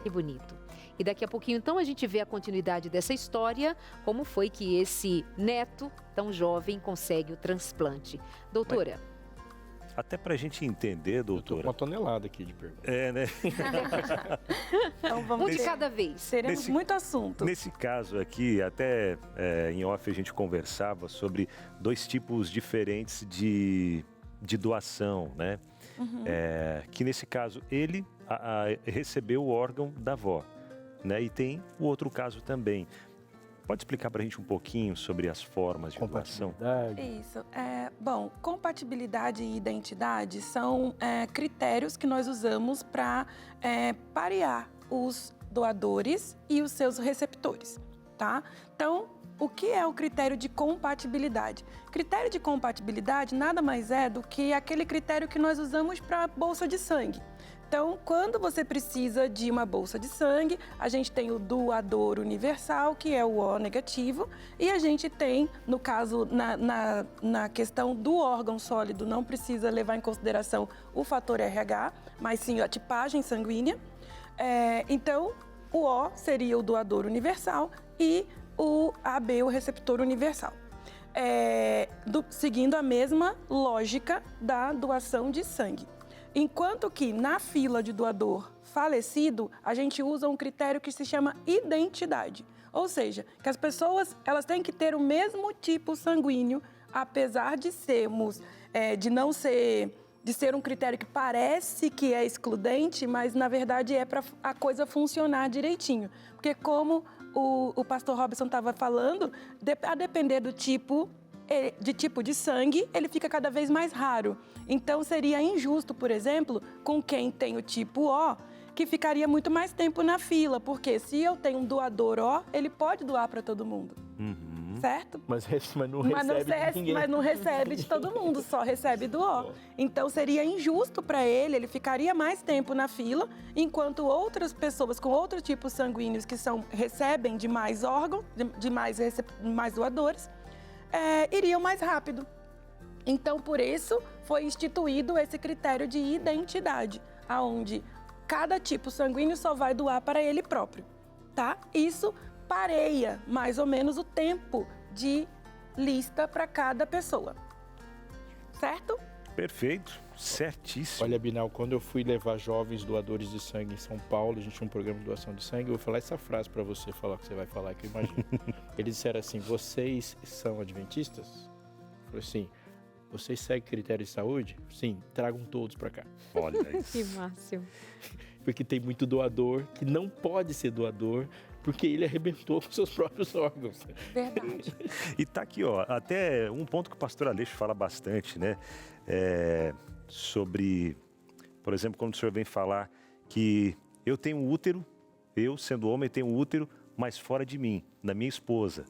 que bonito. E daqui a pouquinho, então, a gente vê a continuidade dessa história, como foi que esse neto tão jovem consegue o transplante. Doutora. Até para a gente entender, Eu tô com doutora. uma tonelada aqui de perguntas. É, né? Então vamos Um de ter- cada vez. teremos nesse- muito assunto. Nesse caso aqui, até em off a gente conversava sobre 2 tipos diferentes de doação, né? Que nesse caso ele recebeu o órgão da avó, né? E tem o outro caso também. Pode explicar para a gente um pouquinho sobre as formas de doação? Compatibilidade. Isso. Bom, compatibilidade e identidade são critérios que nós usamos para parear os doadores e os seus receptores, tá? Então, o que é o critério de compatibilidade? Critério de compatibilidade nada mais é do que aquele critério que nós usamos para a bolsa de sangue. Então, quando você precisa de uma bolsa de sangue, a gente tem o doador universal, que é o O negativo, e a gente tem, no caso, na questão do órgão sólido, não precisa levar em consideração o fator RH, mas sim a tipagem sanguínea. Então, o O seria o doador universal e o AB, o receptor universal. Seguindo a mesma lógica da doação de sangue. Enquanto que na fila de doador falecido, a gente usa um critério que se chama identidade. Ou seja, que as pessoas elas têm que ter o mesmo tipo sanguíneo, apesar de sermos, de ser um critério que parece que é excludente, mas na verdade é para a coisa funcionar direitinho. Porque como o pastor Robson estava falando, a depender do tipo de sangue, ele fica cada vez mais raro. Então, seria injusto, por exemplo, com quem tem o tipo O, que ficaria muito mais tempo na fila, porque se eu tenho um doador O, ele pode doar para todo mundo, certo? Mas não recebe de ninguém. Mas não recebe de todo mundo, só recebe do O. Então, seria injusto para ele ficaria mais tempo na fila, enquanto outras pessoas com outros tipos sanguíneos que recebem de mais órgãos, de mais doadores, iriam mais rápido. Então, por isso, foi instituído esse critério de identidade, aonde cada tipo sanguíneo só vai doar para ele próprio, tá? Isso pareia mais ou menos o tempo de lista para cada pessoa, certo? Perfeito, certíssimo. Olha, Binal, quando eu fui levar jovens doadores de sangue em São Paulo, a gente tinha um programa de doação de sangue, eu vou falar essa frase para você falar o que você vai falar, que eu imagino. Eles disseram assim: vocês são adventistas? Eu falei assim: vocês seguem critérios de saúde? Sim, tragam todos para cá. Olha Que isso. máximo. Porque tem muito doador que não pode ser doador porque ele arrebentou com seus próprios órgãos. Verdade. E tá aqui, ó, até um ponto que o pastor Aleixo fala bastante, né? Sobre, por exemplo, quando o senhor vem falar que eu tenho um útero, eu, sendo homem, tenho um útero, mas fora de mim, na minha esposa,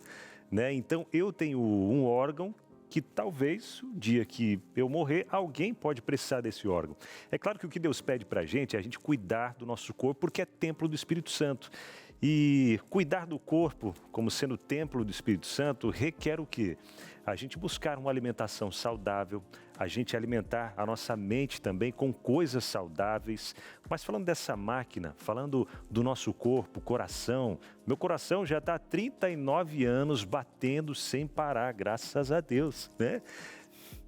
né? Então, eu tenho um órgão que talvez, o dia que eu morrer, alguém pode precisar desse órgão. É claro que o que Deus pede pra gente é a gente cuidar do nosso corpo, porque é templo do Espírito Santo. E cuidar do corpo, como sendo templo do Espírito Santo, requer o quê? A gente buscar uma alimentação saudável, a gente alimentar a nossa mente também com coisas saudáveis. Mas falando dessa máquina, falando do nosso corpo, coração, meu coração já está há 39 anos batendo sem parar, graças a Deus, né?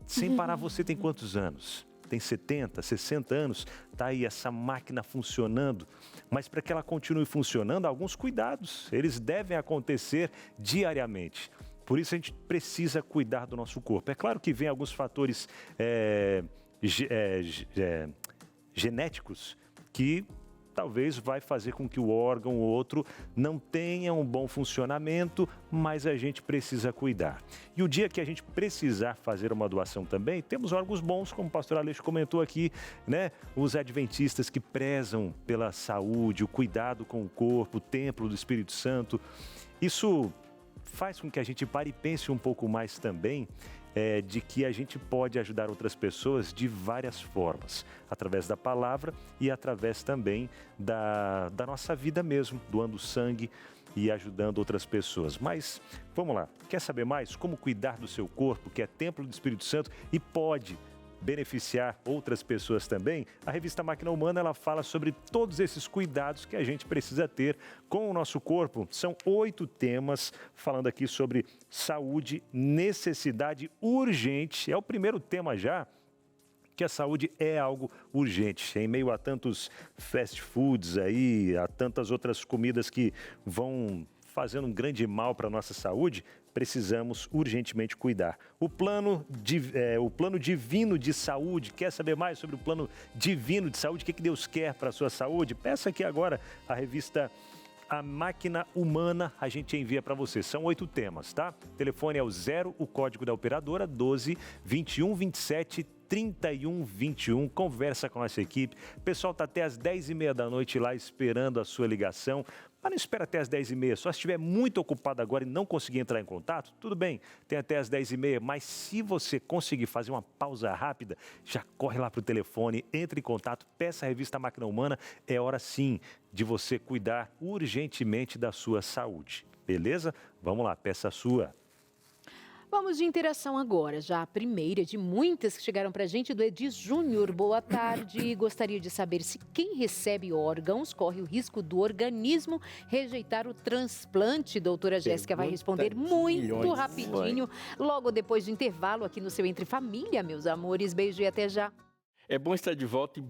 Sem parar, você tem quantos anos? Tem 70, 60 anos, está aí essa máquina funcionando. Mas para que ela continue funcionando, alguns cuidados, eles devem acontecer diariamente. Por isso a gente precisa cuidar do nosso corpo. É claro que vem alguns fatores genéticos que talvez vai fazer com que o órgão ou outro não tenha um bom funcionamento, mas a gente precisa cuidar. E o dia que a gente precisar fazer uma doação também, temos órgãos bons, como o pastor Aleixo comentou aqui, né? Os adventistas que prezam pela saúde, o cuidado com o corpo, o templo do Espírito Santo. Isso faz com que a gente pare e pense um pouco mais também de que a gente pode ajudar outras pessoas de várias formas, através da palavra e através também da nossa vida mesmo, doando sangue e ajudando outras pessoas. Mas vamos lá, quer saber mais como cuidar do seu corpo, que é templo do Espírito Santo e pode beneficiar outras pessoas também? A revista Máquina Humana, ela fala sobre todos esses cuidados que a gente precisa ter com o nosso corpo. São 8 temas falando aqui sobre saúde, necessidade urgente. É o primeiro tema já porque a saúde é algo urgente. Em meio a tantos fast foods aí, a tantas outras comidas que vão fazendo um grande mal para a nossa saúde, precisamos urgentemente cuidar. O plano divino de saúde, quer saber mais sobre o plano divino de saúde? O que Deus quer para a sua saúde? Peça aqui agora a revista A Máquina Humana, a gente envia para você. São 8 temas, tá? O telefone é o 0, o código da operadora, 12 21 27 31 21. Conversa com a nossa equipe. O pessoal está até às 10h30 da noite lá esperando a sua ligação. Mas não espera até às 10h30, só se estiver muito ocupado agora e não conseguir entrar em contato, tudo bem, tem até às 10h30, mas se você conseguir fazer uma pausa rápida, já corre lá para o telefone, entre em contato, peça a revista Máquina Humana, é hora sim de você cuidar urgentemente da sua saúde, beleza? Vamos lá, peça a sua. Vamos de interação agora, já a primeira de muitas que chegaram para a gente, do Edis Júnior. Boa tarde, gostaria de saber se quem recebe órgãos corre o risco do organismo rejeitar o transplante. Doutora Jéssica vai responder muito rapidinho, logo depois do intervalo aqui no seu Entre Família, meus amores. Beijo e até já. É bom estar de volta e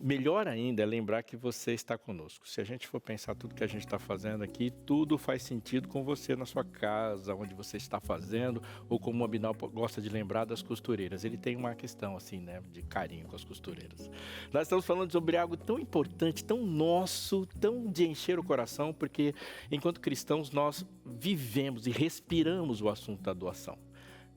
melhor ainda é lembrar que você está conosco. Se a gente for pensar tudo que a gente está fazendo aqui, tudo faz sentido com você na sua casa, onde você está fazendo, ou como o Abinal gosta de lembrar das costureiras. Ele tem uma questão assim, né, de carinho com as costureiras. Nós estamos falando sobre algo tão importante, tão nosso, tão de encher o coração, porque enquanto cristãos nós vivemos e respiramos o assunto da doação.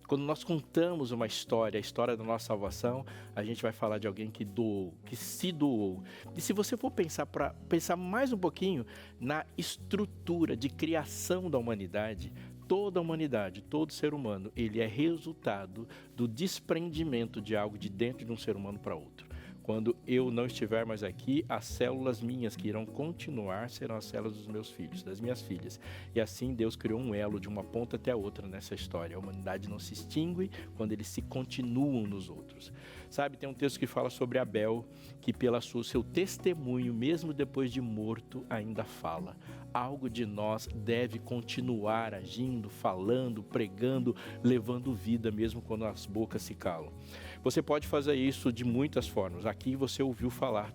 Quando nós contamos uma história, a história da nossa salvação, a gente vai falar de alguém que doou, que se doou. E se você for pensar mais um pouquinho na estrutura de criação da humanidade, toda a humanidade, todo ser humano, ele é resultado do desprendimento de algo de dentro de um ser humano para outro. Quando eu não estiver mais aqui, as células minhas que irão continuar serão as células dos meus filhos, das minhas filhas. E assim Deus criou um elo de uma ponta até a outra nessa história. A humanidade não se extingue quando eles se continuam nos outros. Sabe, tem um texto que fala sobre Abel, que pelo seu testemunho, mesmo depois de morto, ainda fala. Algo de nós deve continuar agindo, falando, pregando, levando vida, mesmo quando as bocas se calam. Você pode fazer isso de muitas formas. Aqui você ouviu falar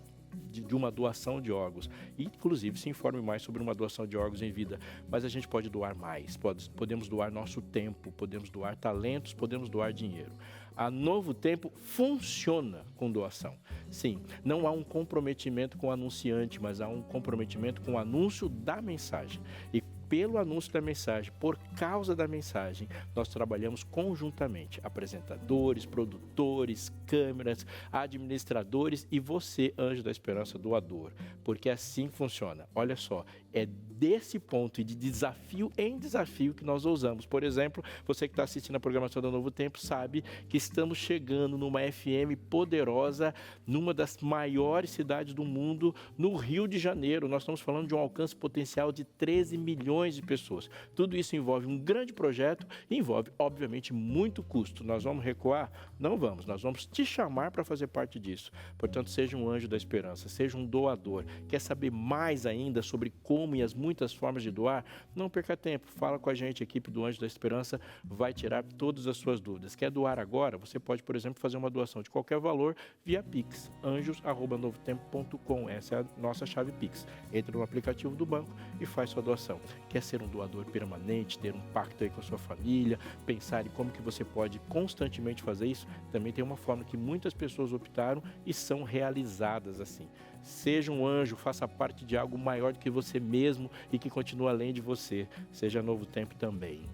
de uma doação de órgãos. E, inclusive, se informe mais sobre uma doação de órgãos em vida. Mas a gente pode doar mais. Podemos doar nosso tempo, podemos doar talentos, podemos doar dinheiro. A Novo Tempo funciona com doação. Sim, não há um comprometimento com o anunciante, mas há um comprometimento com o anúncio da mensagem. E pelo anúncio da mensagem, por causa da mensagem, nós trabalhamos conjuntamente. Apresentadores, produtores, câmeras, administradores e você, Anjo da Esperança, doador. Porque assim funciona. Olha só, é desse ponto e de desafio em desafio que nós ousamos. Por exemplo, você que está assistindo a programação do Novo Tempo sabe que estamos chegando numa FM poderosa, numa das maiores cidades do mundo, no Rio de Janeiro. Nós estamos falando de um alcance potencial de 13 milhões de pessoas. Tudo isso envolve um grande projeto e envolve, obviamente, muito custo. Nós vamos recuar? Não vamos. Nós vamos te chamar para fazer parte disso. Portanto, seja um anjo da esperança, seja um doador. Quer saber mais ainda sobre como e as muitas formas de doar? Não perca tempo. Fala com a gente, a equipe do Anjo da Esperança vai tirar todas as suas dúvidas. Quer doar agora? Você pode, por exemplo, fazer uma doação de qualquer valor via Pix, anjos@novotempo.com. Essa é a nossa chave Pix. Entra no aplicativo do banco e faz sua doação. Quer ser um doador permanente, ter um pacto aí com a sua família, pensar em como que você pode constantemente fazer isso? Também tem uma forma que muitas pessoas optaram e são realizadas assim. Seja um anjo, faça parte de algo maior do que você mesmo e que continua além de você. Seja Novo Tempo também.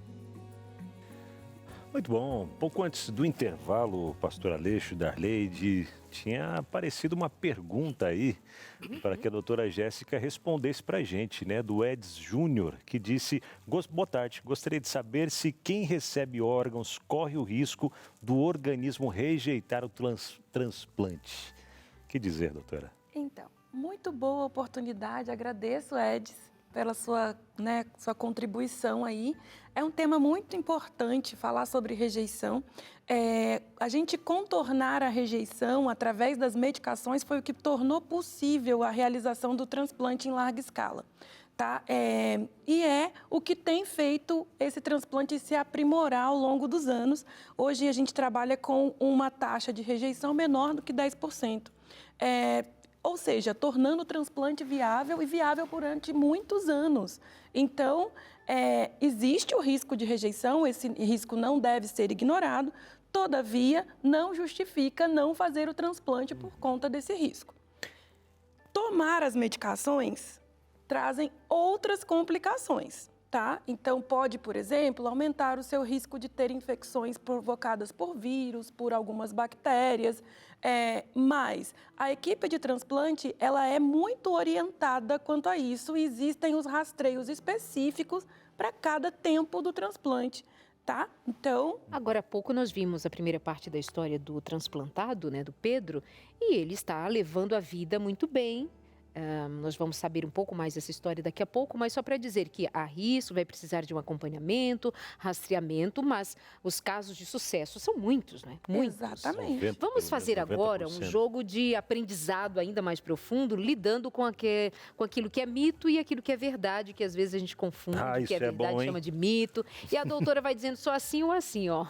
Muito bom. Pouco antes do intervalo, pastor Aleixo, Darleide, tinha aparecido uma pergunta aí para que a doutora Jéssica respondesse para a gente, né? Do Edis Júnior, que disse: boa tarde, gostaria de saber se quem recebe órgãos corre o risco do organismo rejeitar o transplante. O que dizer, doutora? Então, muito boa oportunidade, agradeço, Edis, pela sua contribuição aí. É um tema muito importante falar sobre rejeição. A gente contornar a rejeição através das medicações foi o que tornou possível a realização do transplante em larga escala. tá? E é o que tem feito esse transplante se aprimorar ao longo dos anos. Hoje a gente trabalha com uma taxa de rejeição menor do que 10%. Ou seja, tornando o transplante viável e viável durante muitos anos. Então, existe o risco de rejeição, esse risco não deve ser ignorado, todavia, não justifica não fazer o transplante por conta desse risco. Tomar as medicações trazem outras complicações, tá? Então, pode, por exemplo, aumentar o seu risco de ter infecções provocadas por vírus, por algumas bactérias, mas a equipe de transplante, ela é muito orientada quanto a isso e existem os rastreios específicos para cada tempo do transplante, tá? Então... Agora há pouco nós vimos a primeira parte da história do transplantado, né, do Pedro, e ele está levando a vida muito bem. Nós vamos saber um pouco mais dessa história daqui a pouco, mas só para dizer que há risco, vai precisar de um acompanhamento, rastreamento, mas os casos de sucesso são muitos, né? Muitos. Exatamente. Vamos fazer agora um jogo de aprendizado ainda mais profundo, lidando com aquilo que é mito e aquilo que é verdade, que às vezes a gente confunde, que é verdade, bom, chama de mito. E a doutora vai dizendo só assim ou assim, ó.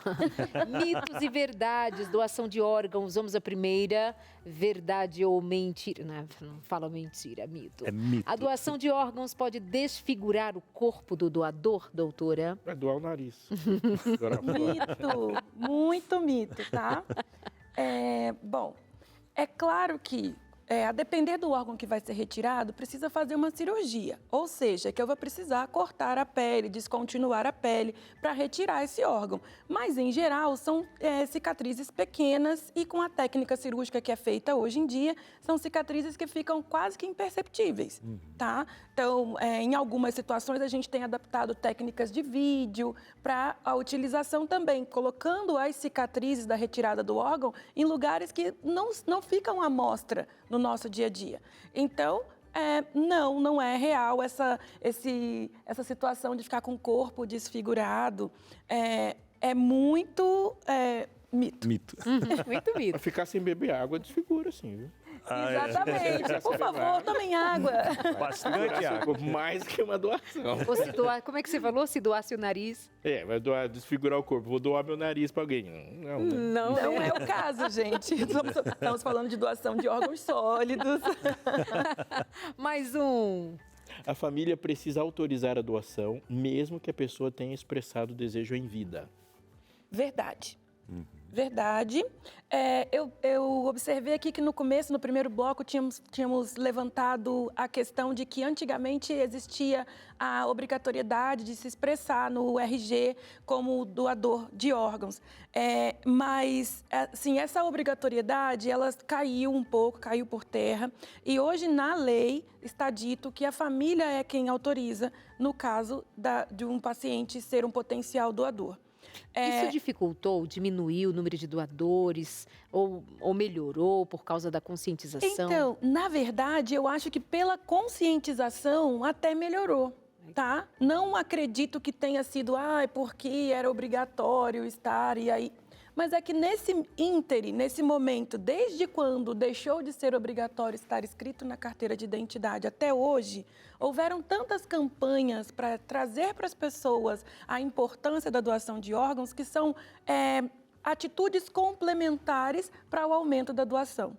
Mitos e verdades, doação de órgãos. Vamos à primeira, verdade ou mentira. Não fala mentira. Mito. É mito. A doação de órgãos pode desfigurar o corpo do doador, doutora? Vai doar o nariz. Mito, muito mito, tá? Bom, é claro que, a depender do órgão que vai ser retirado, precisa fazer uma cirurgia. Ou seja, que eu vou precisar cortar a pele, descontinuar a pele para retirar esse órgão. Mas, em geral, são cicatrizes pequenas e com a técnica cirúrgica que é feita hoje em dia, são cicatrizes que ficam quase que imperceptíveis, tá? Então, em algumas situações, a gente tem adaptado técnicas de vídeo para a utilização também, colocando as cicatrizes da retirada do órgão em lugares que não ficam à mostra no nosso dia a dia. Então, não é real essa situação de ficar com o corpo desfigurado. É muito mito. Muito mito. Pra ficar sem beber água, desfigura, assim, viu? Exatamente. Por favor, tomem água. Bastante água. Mais que uma doação. Ou se doar, como é que você falou? Se doasse o nariz? Vai desfigurar o corpo. Vou doar meu nariz pra alguém. Não, né? Não é o caso, gente. Estamos falando de doação de órgãos sólidos. Mais um. A família precisa autorizar a doação, mesmo que a pessoa tenha expressado o desejo em vida. Verdade. Verdade. Eu observei aqui que no começo, no primeiro bloco, tínhamos levantado a questão de que antigamente existia a obrigatoriedade de se expressar no RG como doador de órgãos. Mas, assim, essa obrigatoriedade, ela caiu um pouco, caiu por terra. E hoje, na lei, está dito que a família é quem autoriza, no caso de um paciente ser um potencial doador. Isso dificultou, diminuiu o número de doadores ou melhorou por causa da conscientização? Então, na verdade, eu acho que pela conscientização até melhorou, tá? Não acredito que tenha sido, porque era obrigatório estar e aí... Mas é que nesse íntere, nesse momento, desde quando deixou de ser obrigatório estar escrito na carteira de identidade até hoje, houveram tantas campanhas para trazer para as pessoas a importância da doação de órgãos que são atitudes complementares para o aumento da doação.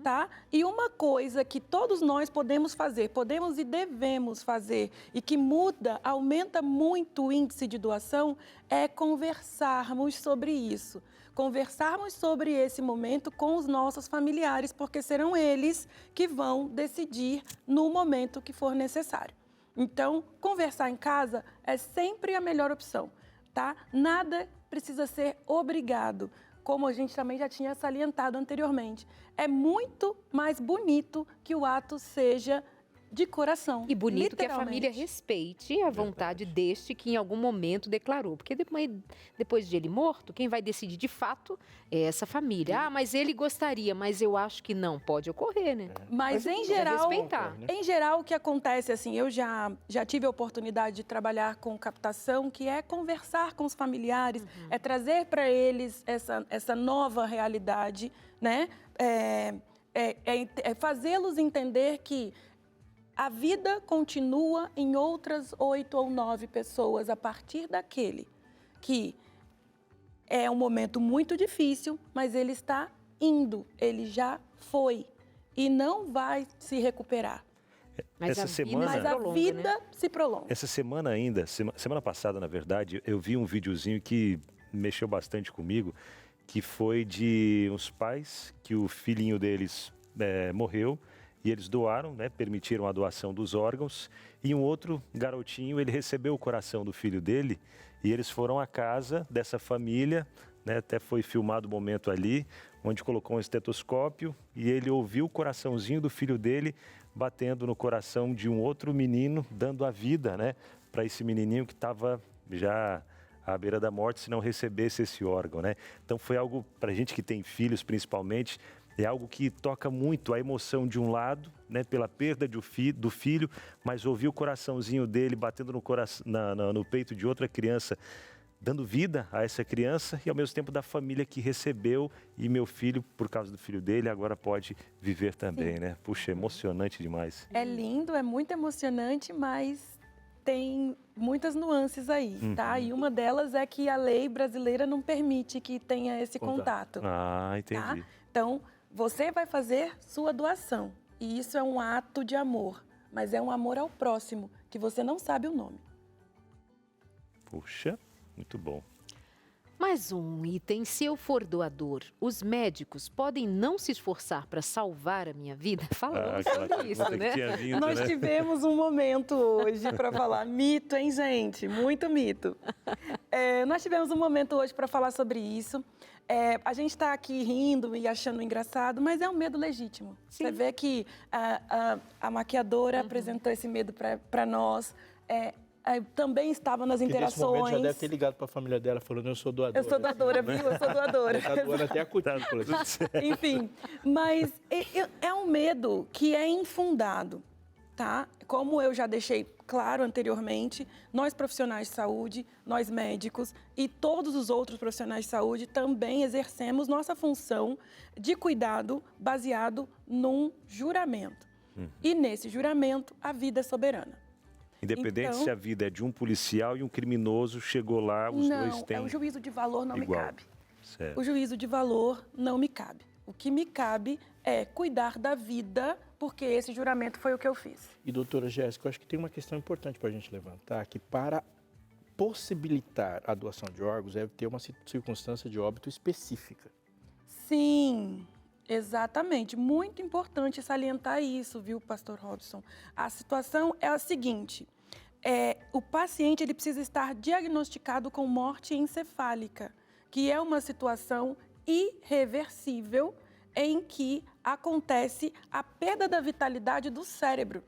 Tá? E uma coisa que todos nós podemos fazer, podemos e devemos fazer, e que aumenta muito o índice de doação, é conversarmos sobre isso. Conversarmos sobre esse momento com os nossos familiares, porque serão eles que vão decidir no momento que for necessário. Então, conversar em casa é sempre a melhor opção, tá? Nada precisa ser obrigado. Como a gente também já tinha salientado anteriormente. É muito mais bonito que o ato seja de coração. E bonito que a família respeite a vontade deste que em algum momento declarou. Porque depois de ele morto, quem vai decidir de fato é essa família. Mas ele gostaria, mas eu acho que não pode ocorrer, né? Mas em geral, o que acontece, assim, eu já tive a oportunidade de trabalhar com captação, que é conversar com os familiares, é trazer para eles essa nova realidade, né? Fazê-los entender que A vida continua em outras 8 ou 9 pessoas a partir daquele que é um momento muito difícil, mas ele está indo, ele já foi e não vai se recuperar. Mas Essa semana- Mas a prolonga, vida né? se prolonga. Essa semana ainda, semana passada, na verdade, eu vi um videozinho que mexeu bastante comigo, que foi de uns pais que o filhinho deles morreu e eles doaram, né, permitiram a doação dos órgãos, e um outro garotinho, ele recebeu o coração do filho dele e eles foram à casa dessa família, né, até foi filmado o momento ali, onde colocou um estetoscópio e ele ouviu o coraçãozinho do filho dele batendo no coração de um outro menino, dando a vida, né, para esse menininho que estava já à beira da morte se não recebesse esse órgão, né? Então foi algo, para a gente que tem filhos principalmente, é algo que toca muito a emoção de um lado, né, pela perda do filho, mas ouvir o coraçãozinho dele batendo no peito de outra criança, dando vida a essa criança e ao mesmo tempo da família que recebeu, e meu filho, por causa do filho dele, agora pode viver também, né? Puxa, emocionante demais. É lindo, é muito emocionante, mas tem muitas nuances aí, tá? E uma delas é que a lei brasileira não permite que tenha esse contato. Ah, entendi. Tá? Então, você vai fazer sua doação. E isso é um ato de amor, mas é um amor ao próximo, que você não sabe o nome. Puxa, muito bom. Mais um item, se eu for doador, os médicos podem não se esforçar para salvar a minha vida? Falamos Aquela sobre isso, pergunta que né? tinha vindo, Nós né? tivemos um momento hoje para falar mito, hein, gente? Muito mito. Nós tivemos um momento hoje para falar sobre isso. A gente está aqui rindo e achando engraçado, mas é um medo legítimo. Sim. Você vê que a maquiadora apresentou esse medo para nós. Também estava nas Que nesse interações. momento já deve ter ligado para a família dela falando, eu sou doadora. Eu sou doadora, viu? Eu sou doadora. Tá doando até a cutícula. Enfim, mas é um medo que é infundado, tá? Como eu já deixei claro anteriormente, nós profissionais de saúde, nós médicos e todos os outros profissionais de saúde também exercemos nossa função de cuidado baseado num juramento. E nesse juramento, a vida é soberana. Independente Então- se a vida é de um policial e um criminoso, chegou lá, os dois Não, têm o juízo de valor não igual. me cabe. Certo. O juízo de valor não me cabe. O que me cabe é cuidar da vida, porque esse juramento foi o que eu fiz. E, doutora Jéssica, eu acho que tem uma questão importante para a gente levantar, que para possibilitar a doação de órgãos, deve ter uma circunstância de óbito específica. Sim, exatamente. Muito importante salientar isso, viu, pastor Robson? A situação é a seguinte, o paciente ele precisa estar diagnosticado com morte encefálica, que é uma situação irreversível em que acontece a perda da vitalidade do cérebro.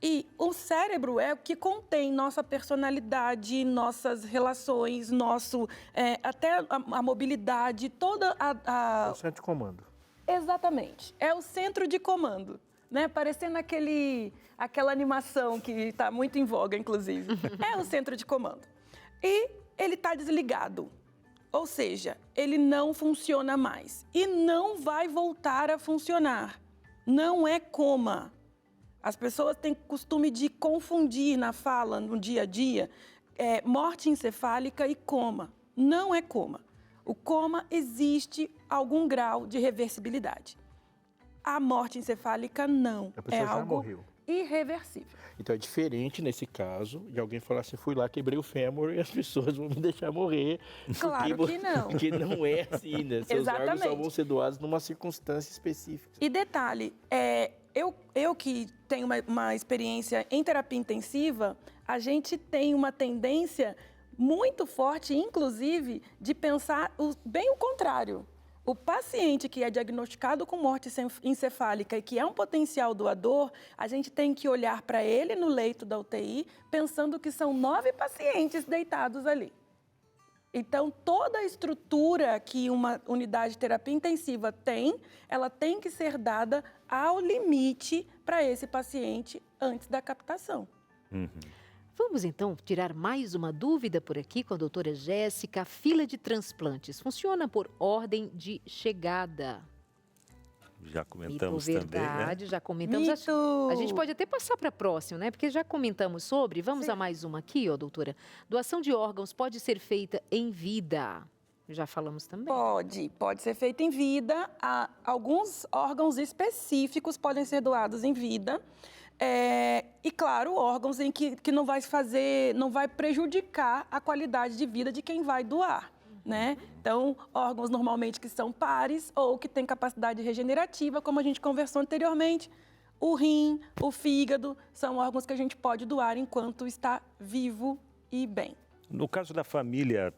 E o cérebro é o que contém nossa personalidade, nossas relações, até a mobilidade, toda É o centro de comando. Exatamente. É o centro de comando, né? Parecendo aquela animação que está muito em voga, inclusive. É o centro de comando. E ele está desligado. Ou seja, ele não funciona mais. E não vai voltar a funcionar. Não é coma. As pessoas têm costume de confundir na fala, no dia a dia, morte encefálica e coma. Não é coma. O coma existe algum grau de reversibilidade. A morte encefálica não. A pessoa é já algo morreu. irreversível. Então é diferente nesse caso de alguém falar assim, fui lá, quebrei o fêmur e as pessoas vão me deixar morrer. Claro que não. Porque não é assim, né? Seus órgãos só Exatamente. vão ser doados numa circunstância específica. E detalhe, eu que tenho uma experiência em terapia intensiva, a gente tem uma tendência muito forte, inclusive, de pensar bem o contrário. O paciente que é diagnosticado com morte encefálica e que é um potencial doador, a gente tem que olhar para ele no leito da UTI, pensando que são 9 pacientes deitados ali. Então, toda a estrutura que uma unidade de terapia intensiva tem, ela tem que ser dada ao limite para esse paciente antes da captação. Vamos então tirar mais uma dúvida por aqui com a doutora Jéssica. A fila de transplantes funciona por ordem de chegada? Já comentamos Mito, também, né? verdade, já comentamos. Mito! A gente pode até passar para a próxima, né? Porque já comentamos sobre. Vamos a mais uma aqui, ó, doutora. Doação de órgãos pode ser feita em vida. Já falamos também. Pode ser feito em vida. Alguns órgãos específicos podem ser doados em vida. E, claro, órgãos em que não vai prejudicar a qualidade de vida de quem vai doar, né? Então, órgãos normalmente que são pares ou que têm capacidade regenerativa, como a gente conversou anteriormente. O rim, o fígado, são órgãos que a gente pode doar enquanto está vivo e bem. No caso da família,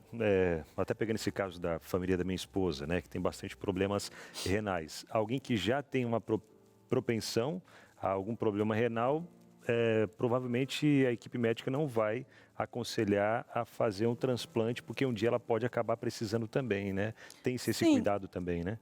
até pegando esse caso da família da minha esposa, né, que tem bastante problemas renais, alguém que já tem uma propensão a algum problema renal, provavelmente a equipe médica não vai aconselhar a fazer um transplante, porque um dia ela pode acabar precisando também, né? Tem-se esse cuidado também, né?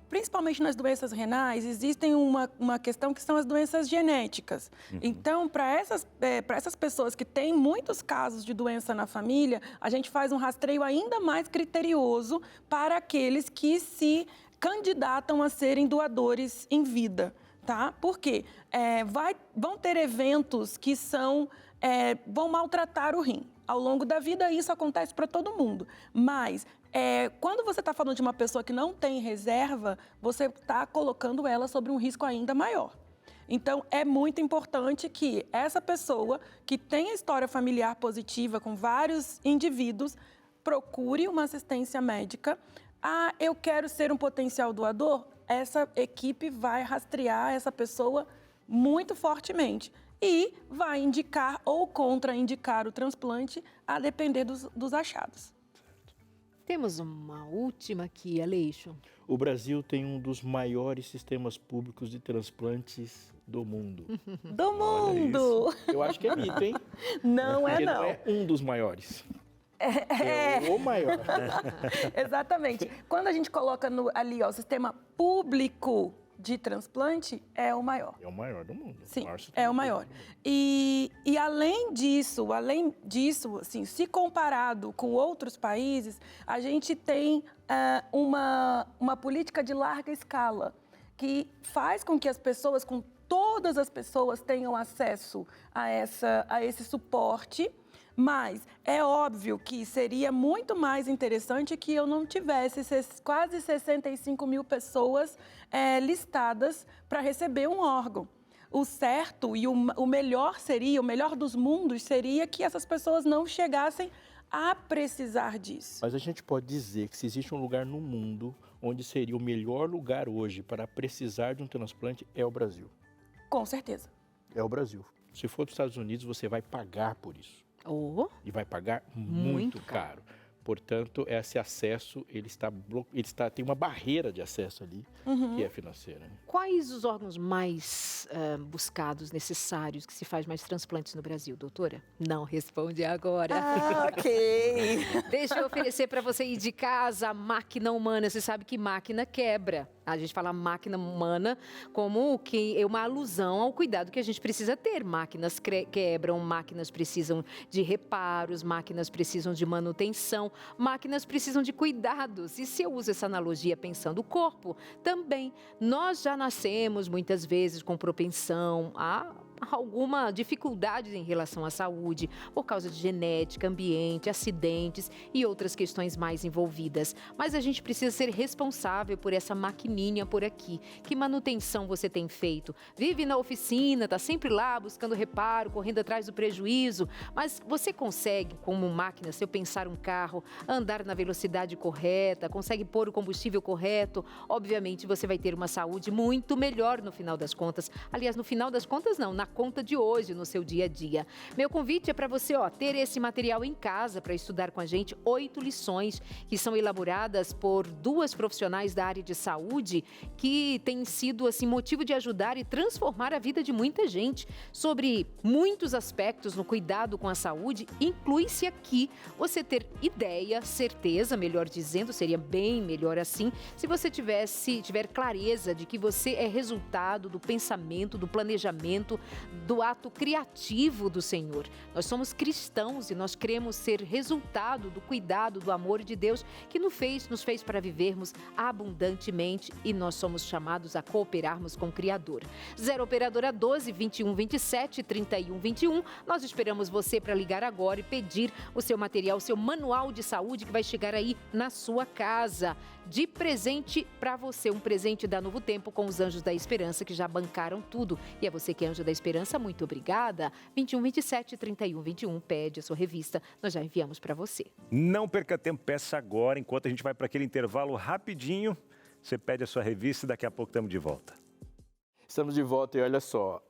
Principalmente nas doenças renais, existem uma questão que são as doenças genéticas. Então, para essas pessoas que têm muitos casos de doença na família, a gente faz um rastreio ainda mais criterioso para aqueles que se candidatam a serem doadores em vida. Tá? Por quê? Vão ter eventos que vão maltratar o rim. Ao longo da vida, isso acontece para todo mundo. Mas, quando você está falando de uma pessoa que não tem reserva, você está colocando ela sobre um risco ainda maior. Então, é muito importante que essa pessoa que tem a história familiar positiva com vários indivíduos, procure uma assistência médica. Eu quero ser um potencial doador? Essa equipe vai rastrear essa pessoa muito fortemente e vai indicar ou contraindicar o transplante a depender dos achados. Temos uma última aqui, Aleixo. O Brasil tem um dos maiores sistemas públicos de transplantes do mundo. Do mundo! Eu acho que é mito, hein? Não Porque não. não é um dos maiores. É o maior. Exatamente. Quando a gente coloca ali, o sistema público de transplante, é o maior. É o maior do mundo. Sim, é o maior. E além disso, assim, se comparado com outros países, a gente tem uma política de larga escala que faz com que todas as pessoas tenham acesso a esse suporte. Mas é óbvio que seria muito mais interessante que eu não tivesse quase 65 mil pessoas listadas para receber um órgão. O certo e o melhor dos mundos seria que essas pessoas não chegassem a precisar disso. Mas a gente pode dizer que se existe um lugar no mundo onde seria o melhor lugar hoje para precisar de um transplante, é o Brasil. Com certeza. É o Brasil. Se for dos Estados Unidos, você vai pagar por isso. E vai pagar muito caro. Portanto, esse acesso, tem uma barreira de acesso ali, que é financeira. Quais os órgãos mais buscados, necessários, que se faz mais transplantes no Brasil, doutora? Não responde agora. Ok. Deixa eu oferecer para você ir de casa a máquina humana. Você sabe que máquina quebra. A gente fala máquina humana como que é uma alusão ao cuidado que a gente precisa ter. Máquinas quebram, máquinas precisam de reparos, máquinas precisam de manutenção, máquinas precisam de cuidados. E se eu uso essa analogia pensando o corpo, também. Nós já nascemos muitas vezes com propensão a alguma dificuldade em relação à saúde, por causa de genética, ambiente, acidentes e outras questões mais envolvidas. Mas a gente precisa ser responsável por essa maquininha por aqui. Que manutenção você tem feito? Vive na oficina, está sempre lá buscando reparo, correndo atrás do prejuízo, mas você consegue, como máquina, se eu pensar um carro, andar na velocidade correta, consegue pôr o combustível correto, obviamente você vai ter uma saúde muito melhor no final das contas. Aliás, no final das contas não, na conta de hoje, no seu dia a dia. Meu convite é para você ter esse material em casa para estudar com a gente 8 lições que são elaboradas por 2 profissionais da área de saúde que têm sido assim, motivo de ajudar e transformar a vida de muita gente sobre muitos aspectos no cuidado com a saúde. Inclui-se aqui você ter ideia, certeza, melhor dizendo, seria bem melhor assim, se você tiver clareza de que você é resultado do pensamento, do planejamento do ato criativo do Senhor. Nós somos cristãos e nós queremos ser resultado do cuidado, do amor de Deus que nos fez para vivermos abundantemente e nós somos chamados a cooperarmos com o Criador. 0 Operadora 12 21 27 31 21. Nós esperamos você para ligar agora e pedir o seu material, o seu manual de saúde que vai chegar aí na sua casa. De presente para você, um presente da Novo Tempo com os Anjos da Esperança que já bancaram tudo. E é você que é Anjo da Esperança, muito obrigada. 21 27 31 21, pede a sua revista, nós já enviamos para você. Não perca tempo, peça agora, enquanto a gente vai para aquele intervalo rapidinho. Você pede a sua revista e daqui a pouco estamos de volta. Estamos de volta e olha só,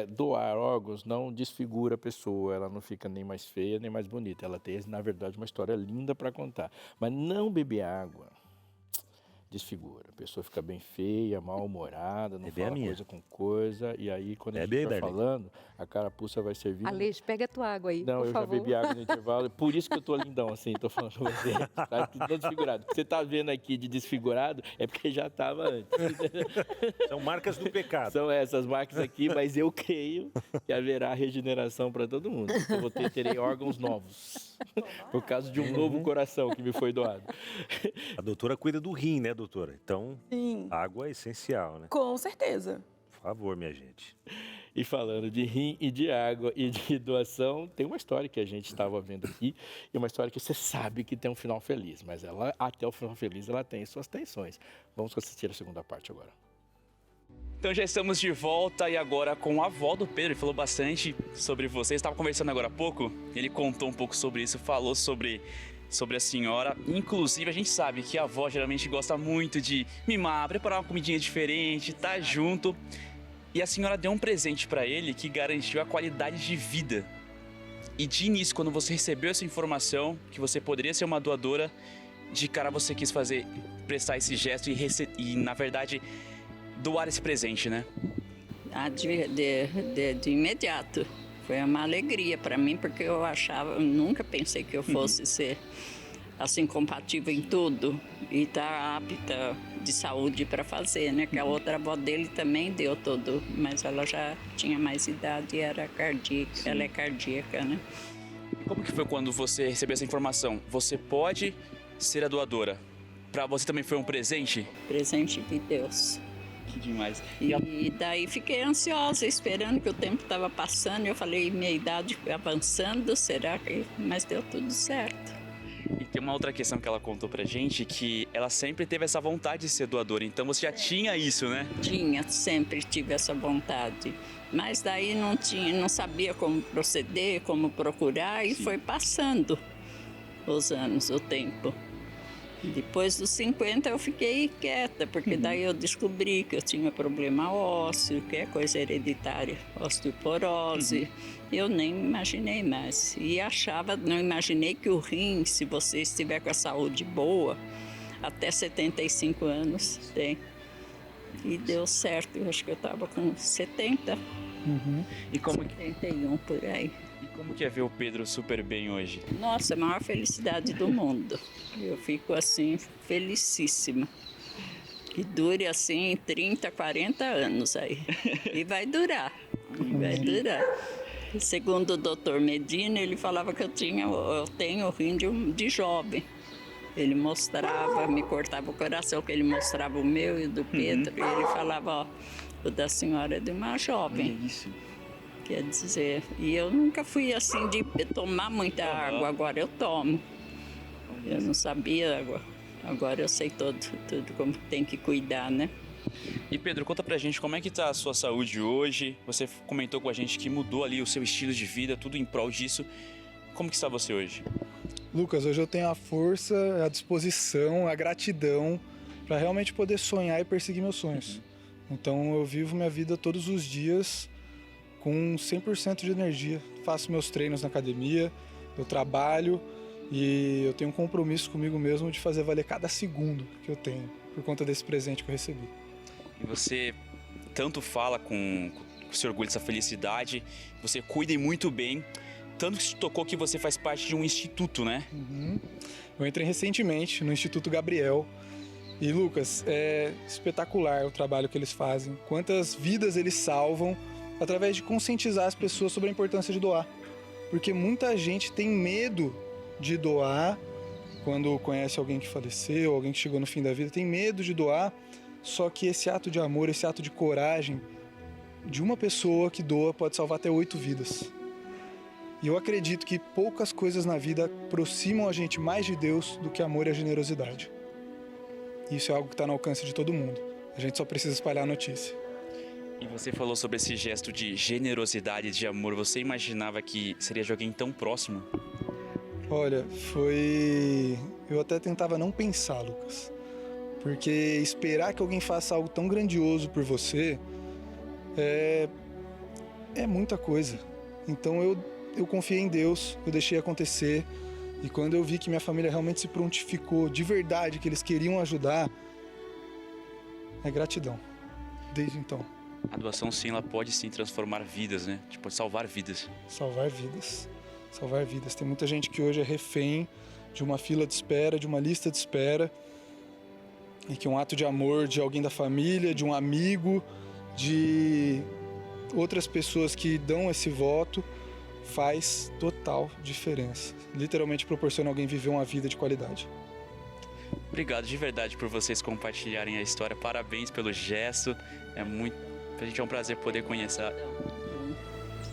doar órgãos não desfigura a pessoa, ela não fica nem mais feia nem mais bonita. Ela tem, na verdade, uma história linda para contar. Mas não beber água desfigura. A pessoa fica bem feia, mal-humorada, não fala coisa com coisa. E aí, quando a gente está falando, a carapuça vai servir... Aleix, pega a tua água aí, não, por favor. Já bebi água no intervalo. Por isso que eu tô lindão, assim, tô falando com você. Tá desfigurado. O que você tá vendo aqui de desfigurado é porque já estava antes. São marcas do pecado. São essas marcas aqui, mas eu creio que haverá regeneração para todo mundo. Eu terei órgãos novos. Por causa de um novo coração que me foi doado. A doutora cuida do rim, né, doutora? Então, Sim. água é essencial, né? Com certeza. Por favor, minha gente. E falando de rim e de água e de doação, tem uma história que a gente estava vendo aqui, e uma história que você sabe que tem um final feliz, mas ela, até o final feliz, ela tem suas tensões. Vamos assistir a segunda parte agora. Então já estamos de volta e agora com a avó do Pedro. Ele falou bastante sobre você. Estava conversando agora há pouco, ele contou um pouco sobre isso, falou sobre a senhora. Inclusive, a gente sabe que a avó geralmente gosta muito de mimar, preparar uma comidinha diferente, tá junto. E a senhora deu um presente para ele que garantiu a qualidade de vida. E de início, quando você recebeu essa informação que você poderia ser uma doadora, de cara você quis prestar esse gesto e na verdade, doar esse presente, né? De imediato. Foi uma alegria para mim, porque eu nunca pensei que eu fosse ser assim compatível em tudo e estar apta de saúde para fazer, né? Que a outra avó dele também deu tudo, mas ela já tinha mais idade e era cardíaca. Sim. Ela é cardíaca, né? E como que foi quando você recebeu essa informação? Você pode ser a doadora. Para você também foi um presente? Presente de Deus. Que demais. E daí fiquei ansiosa, esperando que o tempo estava passando. Eu falei, minha idade avançando, será que... Mas deu tudo certo. E tem uma outra questão que ela contou pra gente, que ela sempre teve essa vontade de ser doadora. Então você já tinha isso, né? Tinha, sempre tive essa vontade. Mas daí não sabia como proceder, como procurar, e foi passando os anos, o tempo. Depois dos 50 eu fiquei quieta, porque daí eu descobri que eu tinha problema ósseo, que é coisa hereditária, osteoporose. Eu nem imaginei mais. E não imaginei que o rim, se você estiver com a saúde boa, até 75 anos tem. E deu certo, eu acho que eu estava com 70, E como 71 por aí. E como que é ver o Pedro super bem hoje? Nossa, a maior felicidade do mundo. Eu fico assim, felicíssima. Que dure assim 30, 40 anos aí. E vai durar, vai durar. Segundo o doutor Medina, ele falava que eu tenho o rim de jovem. Ele mostrava, me cortava o coração, que ele mostrava o meu e o do Pedro. E ele falava, o da senhora é de uma jovem. É isso. Quer dizer, e eu nunca fui assim de tomar muita água, agora eu tomo. Eu não sabia, agora eu sei tudo como tem que cuidar, né? E Pedro, conta pra gente como é que tá a sua saúde hoje. Você comentou com a gente que mudou ali o seu estilo de vida, tudo em prol disso. Como que está você hoje? Lucas, hoje eu tenho a força, a disposição, a gratidão para realmente poder sonhar e perseguir meus sonhos. Então eu vivo minha vida todos os dias com 100% de energia. Faço meus treinos na academia, eu trabalho e eu tenho um compromisso comigo mesmo de fazer valer cada segundo que eu tenho por conta desse presente que eu recebi. E você tanto fala com esse orgulho, essa felicidade, você cuida muito bem, tanto que se tocou que você faz parte de um instituto, né? Eu entrei recentemente no Instituto Gabriel e, Lucas, é espetacular o trabalho que eles fazem, quantas vidas eles salvam através de conscientizar as pessoas sobre a importância de doar. Porque muita gente tem medo de doar quando conhece alguém que faleceu, alguém que chegou no fim da vida, tem medo de doar, só que esse ato de amor, esse ato de coragem de uma pessoa que doa pode salvar até 8 vidas. E eu acredito que poucas coisas na vida aproximam a gente mais de Deus do que amor e a generosidade. Isso é algo que está no alcance de todo mundo. A gente só precisa espalhar a notícia. E você falou sobre esse gesto de generosidade, de amor. Você imaginava que seria de alguém tão próximo? Olha, eu até tentava não pensar, Lucas. Porque esperar que alguém faça algo tão grandioso por você é muita coisa. Então eu confiei em Deus, eu deixei acontecer. E quando eu vi que minha família realmente se prontificou de verdade, que eles queriam ajudar, é gratidão. Desde então. A doação, sim, ela pode sim transformar vidas, né? Pode salvar vidas. Salvar vidas. Salvar vidas. Tem muita gente que hoje é refém de uma fila de espera, de uma lista de espera, e que um ato de amor de alguém da família, de um amigo, de outras pessoas que dão esse voto, faz total diferença. Literalmente proporciona alguém viver uma vida de qualidade. Obrigado de verdade por vocês compartilharem a história. Parabéns pelo gesto. Pra gente é um prazer poder conhecer.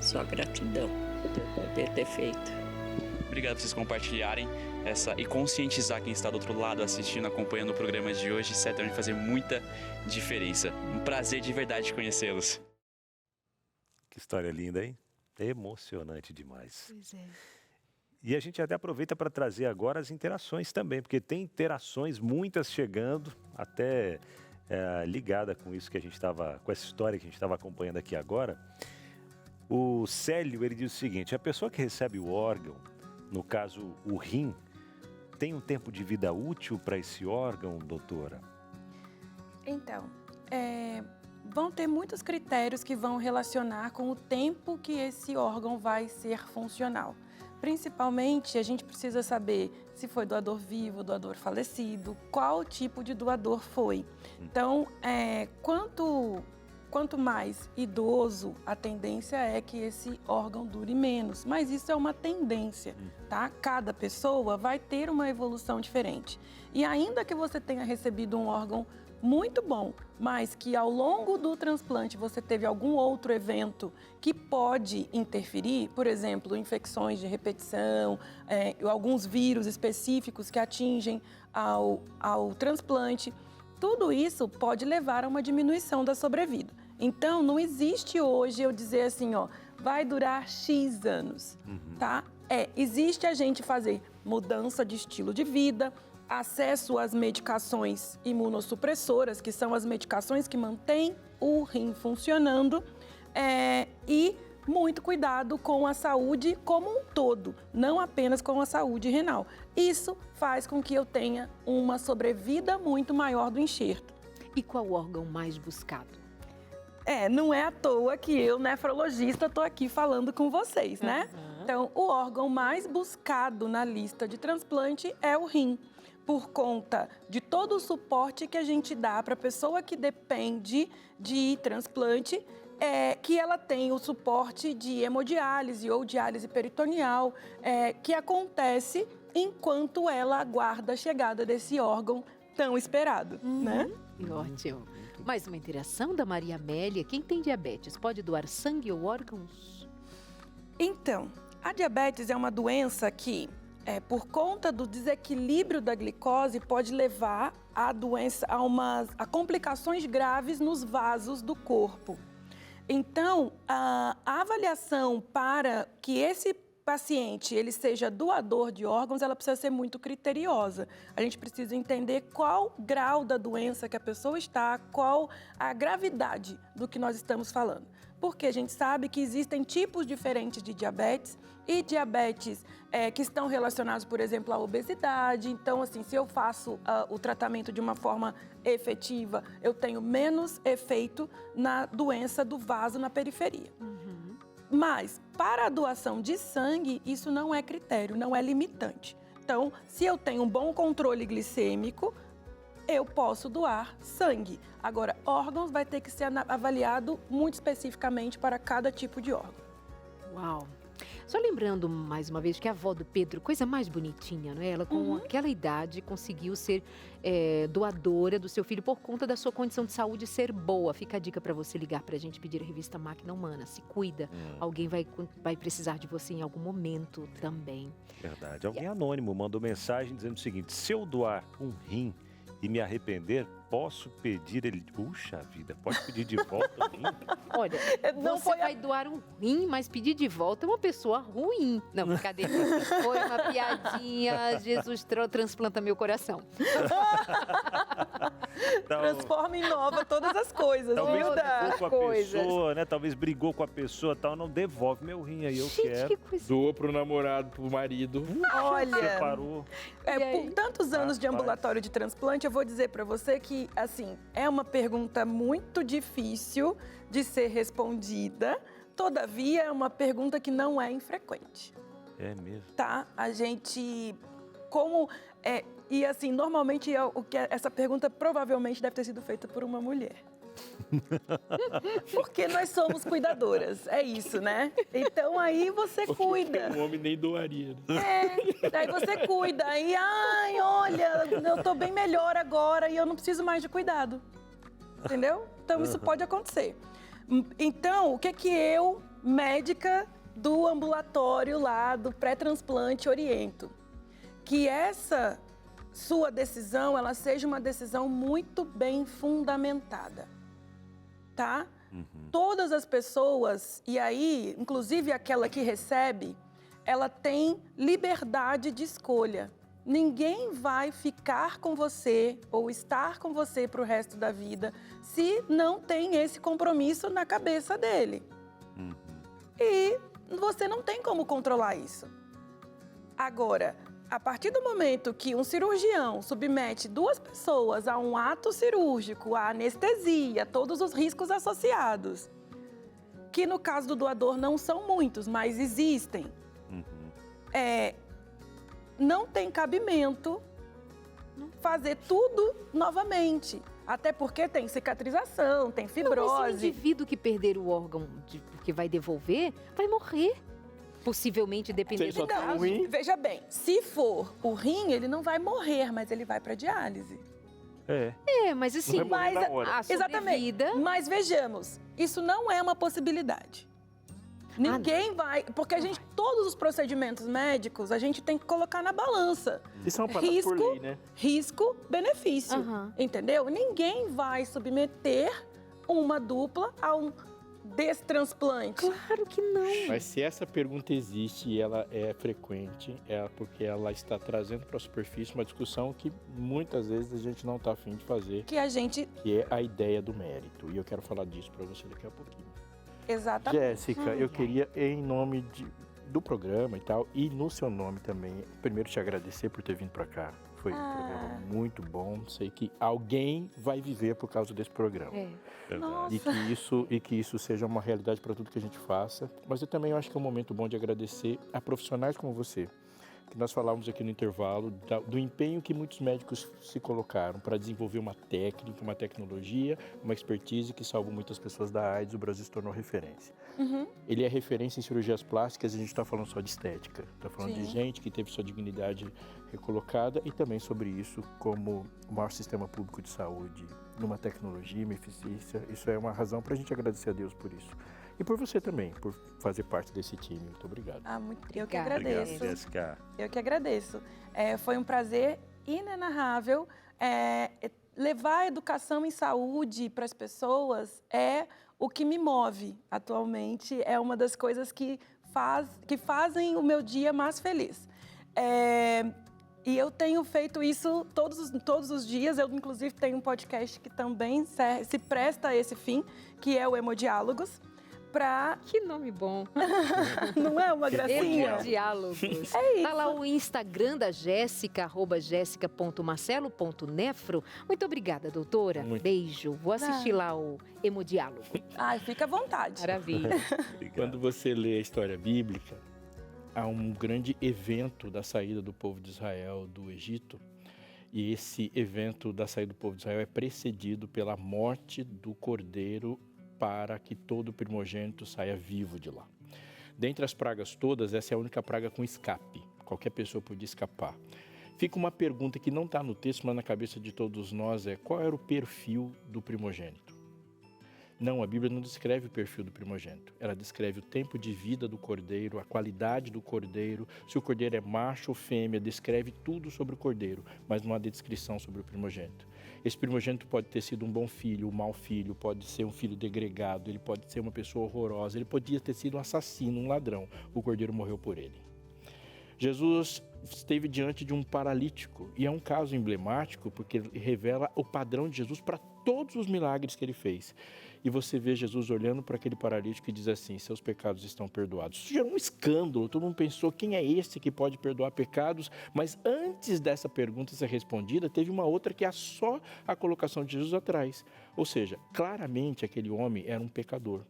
Só gratidão por poder ter feito. Obrigado por vocês compartilharem e conscientizar quem está do outro lado assistindo, acompanhando o programa de hoje. Certamente fazer muita diferença. Um prazer de verdade conhecê-los. Que história linda, hein? Emocionante demais. Pois é. E a gente até aproveita para trazer agora as interações também, porque tem interações, muitas chegando, até ligada com isso que a gente estava, com essa história que a gente estava acompanhando aqui agora. O Célio, ele diz o seguinte: a pessoa que recebe o órgão, no caso o rim, tem um tempo de vida útil para esse órgão, doutora? Então, vão ter muitos critérios que vão relacionar com o tempo que esse órgão vai ser funcional. Principalmente, a gente precisa saber se foi doador vivo, doador falecido, qual tipo de doador foi. Então, quanto mais idoso, a tendência é que esse órgão dure menos. Mas isso é uma tendência, tá? Cada pessoa vai ter uma evolução diferente. E ainda que você tenha recebido um órgão muito bom, mas que ao longo do transplante você teve algum outro evento que pode interferir, por exemplo, infecções de repetição, alguns vírus específicos que atingem ao transplante, tudo isso pode levar a uma diminuição da sobrevida. Então, não existe hoje eu dizer assim, vai durar X anos, tá? Existe a gente fazer mudança de estilo de vida, acesso às medicações imunossupressoras, que são as medicações que mantêm o rim funcionando, e muito cuidado com a saúde como um todo, não apenas com a saúde renal. Isso faz com que eu tenha uma sobrevida muito maior do enxerto. E qual o órgão mais buscado? Não é à toa que eu, nefrologista, estou aqui falando com vocês, né? Então, o órgão mais buscado na lista de transplante é o rim, por conta de todo o suporte que a gente dá para a pessoa que depende de transplante, que ela tem o suporte de hemodiálise ou diálise peritoneal, que acontece enquanto ela aguarda a chegada desse órgão tão esperado, né? Ótimo. Mais uma interação da Maria Amélia. Quem tem diabetes pode doar sangue ou órgãos? Então, a diabetes é uma doença que, por conta do desequilíbrio da glicose, pode levar a doença a complicações graves nos vasos do corpo. Então, a avaliação para que esse paciente ele seja doador de órgãos, ela precisa ser muito criteriosa. A gente precisa entender qual grau da doença que a pessoa está, qual a gravidade do que nós estamos falando. Porque a gente sabe que existem tipos diferentes de diabetes e diabetes que estão relacionados, por exemplo, à obesidade. Então, assim, se eu faço o tratamento de uma forma efetiva, eu tenho menos efeito na doença do vaso na periferia. Mas, para a doação de sangue, isso não é critério, não é limitante. Então, se eu tenho um bom controle glicêmico, eu posso doar sangue. Agora, órgãos vai ter que ser avaliado muito especificamente para cada tipo de órgão. Uau! Só lembrando mais uma vez que a avó do Pedro, coisa mais bonitinha, não é? Ela com aquela idade conseguiu ser doadora do seu filho por conta da sua condição de saúde ser boa. Fica a dica para você ligar para a gente pedir a revista Máquina Humana. Se cuida, alguém vai precisar de você em algum momento também. Verdade. Alguém anônimo mandou mensagem dizendo o seguinte: se eu doar um rim e me arrepender, posso pedir ele... Puxa vida, pode pedir de volta o rim? Olha, você vai doar um rim, mas pedir de volta é uma pessoa ruim. Não, brincadeira. Foi uma piadinha. Jesus transplanta meu coração. Transforma em nova todas as coisas. Talvez Muda. brigou com a pessoa, né? Talvez brigou com a pessoa, tal, não devolve meu rim aí, eu quero. Que coisa. Doa pro namorado, pro marido. Olha, Separou. por tantos anos de ambulatório de transplante, eu vou dizer para você que, assim, é uma pergunta muito difícil de ser respondida. Todavia, é uma pergunta que não é infrequente. É mesmo. Tá? A gente, e assim, normalmente essa pergunta provavelmente deve ter sido feita por uma mulher. Porque nós somos cuidadoras, é isso, né? Então aí você cuida. Um homem nem doaria. Né? Aí você cuida, aí, ai, olha, eu tô bem melhor agora e eu não preciso mais de cuidado. Entendeu? Então isso pode acontecer. Então, o que eu, médica do ambulatório lá, do pré-transplante, oriento? Que essa sua decisão, ela seja uma decisão muito bem fundamentada. Tá? Todas as pessoas, e aí, inclusive aquela que recebe, ela tem liberdade de escolha. Ninguém vai ficar com você ou estar com você para o resto da vida se não tem esse compromisso na cabeça dele. E você não tem como controlar isso. Agora, a partir do momento que um cirurgião submete 2 pessoas a um ato cirúrgico, a anestesia, todos os riscos associados, que no caso do doador não são muitos, mas existem, não tem cabimento fazer tudo novamente. Até porque tem cicatrização, tem fibrose. Não, mas o indivíduo que perder o órgão que vai devolver, vai morrer. Possivelmente, dependendo do caso. Veja bem, se for o rim, ele não vai morrer, mas ele vai para diálise. Mas assim, a sobrevida... Mas vejamos, isso não é uma possibilidade. Ninguém vai... Porque todos os procedimentos médicos, a gente tem que colocar na balança. Isso é uma parada por lei, né? Risco, benefício. Entendeu? Ninguém vai submeter uma dupla a um destransplante. Claro que não. Mas se essa pergunta existe e ela é frequente, é porque ela está trazendo para a superfície uma discussão que muitas vezes a gente não está afim de fazer. Que é a ideia do mérito. E eu quero falar disso para você daqui a pouquinho. Exatamente. Jéssica, eu queria, em nome do programa e tal, e no seu nome também, primeiro te agradecer por ter vindo para cá. Foi um programa muito bom. Sei que alguém vai viver por causa desse programa. Nossa. E que isso seja uma realidade para tudo que a gente faça. Mas eu também acho que é um momento bom de agradecer a profissionais como você, que nós falávamos aqui no intervalo, do empenho que muitos médicos se colocaram para desenvolver uma técnica, uma tecnologia, uma expertise que salvou muitas pessoas da AIDS. O Brasil se tornou referência. Ele é referência em cirurgias plásticas, e a gente está falando só de estética. Está falando de gente que teve sua dignidade recolocada, e também sobre isso como o maior sistema público de saúde, numa tecnologia, uma eficiência. Isso é uma razão para a gente agradecer a Deus por isso. E por você também, por fazer parte desse time. Muito obrigado. Eu que agradeço. Obrigado, Jéssica. Eu que agradeço. Foi um prazer inenarrável. Levar a educação em saúde para as pessoas é o que me move atualmente. É uma das coisas que fazem o meu dia mais feliz. E eu tenho feito isso todos os dias. Eu, inclusive, tenho um podcast que também se presta a esse fim, que é o Hemodiálogos. Que nome bom. Não é uma gracinha? Hemodiálogos. É isso. Tá lá o Instagram da Jéssica, @jéssica.marcelo.nefro. Muito obrigada, doutora. Beijo. Vou assistir lá o Hemodiálogo. Ai, fica à vontade. Maravilha. Quando você lê a história bíblica, há um grande evento da saída do povo de Israel do Egito. E esse evento da saída do povo de Israel é precedido pela morte do cordeiro para que todo primogênito saia vivo de lá. Dentre as pragas todas, essa é a única praga com escape. Qualquer pessoa podia escapar. Fica uma pergunta que não está no texto, mas na cabeça de todos nós qual era o perfil do primogênito? Não, a Bíblia não descreve o perfil do primogênito. Ela descreve o tempo de vida do cordeiro, a qualidade do cordeiro, se o cordeiro é macho ou fêmea, descreve tudo sobre o cordeiro, mas não há descrição sobre o primogênito. Esse primogênito pode ter sido um bom filho, um mau filho, pode ser um filho degregado, ele pode ser uma pessoa horrorosa, ele podia ter sido um assassino, um ladrão. O cordeiro morreu por ele. Jesus esteve diante de um paralítico e é um caso emblemático porque ele revela o padrão de Jesus para todos os milagres que ele fez. E você vê Jesus olhando para aquele paralítico e diz assim: seus pecados estão perdoados. Isso gerou um escândalo, todo mundo pensou, quem é esse que pode perdoar pecados? Mas antes dessa pergunta ser respondida, teve uma outra que é só a colocação de Jesus atrás. Ou seja, claramente aquele homem era um pecador.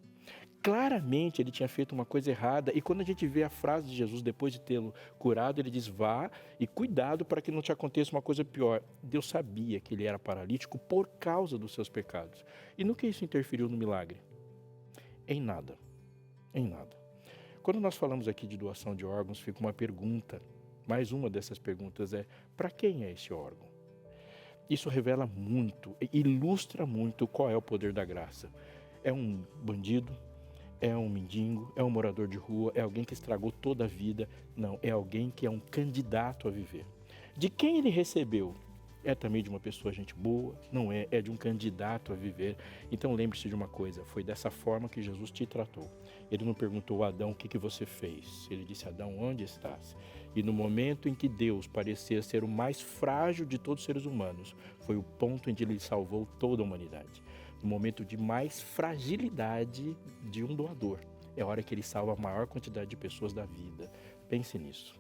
Claramente ele tinha feito uma coisa errada, e quando a gente vê a frase de Jesus depois de tê-lo curado, ele diz: vá e cuidado para que não te aconteça uma coisa pior. Deus sabia que ele era paralítico por causa dos seus pecados. E no que isso interferiu no milagre? Em nada. Em nada. Quando nós falamos aqui de doação de órgãos, fica uma pergunta. Mais uma dessas perguntas é: para quem é esse órgão? Isso revela muito, ilustra muito qual é o poder da graça. É um bandido? É um mendigo, é um morador de rua, é alguém que estragou toda a vida. Não, é alguém que é um candidato a viver. De quem ele recebeu? É também de uma pessoa gente boa? Não é, é de um candidato a viver. Então lembre-se de uma coisa, foi dessa forma que Jesus te tratou. Ele não perguntou a Adão: o que você fez? Ele disse: Adão, onde estás? E no momento em que Deus parecia ser o mais frágil de todos os seres humanos, foi o ponto em que ele salvou toda a humanidade. No momento de mais fragilidade de um doador, é a hora que ele salva a maior quantidade de pessoas da vida. Pense nisso.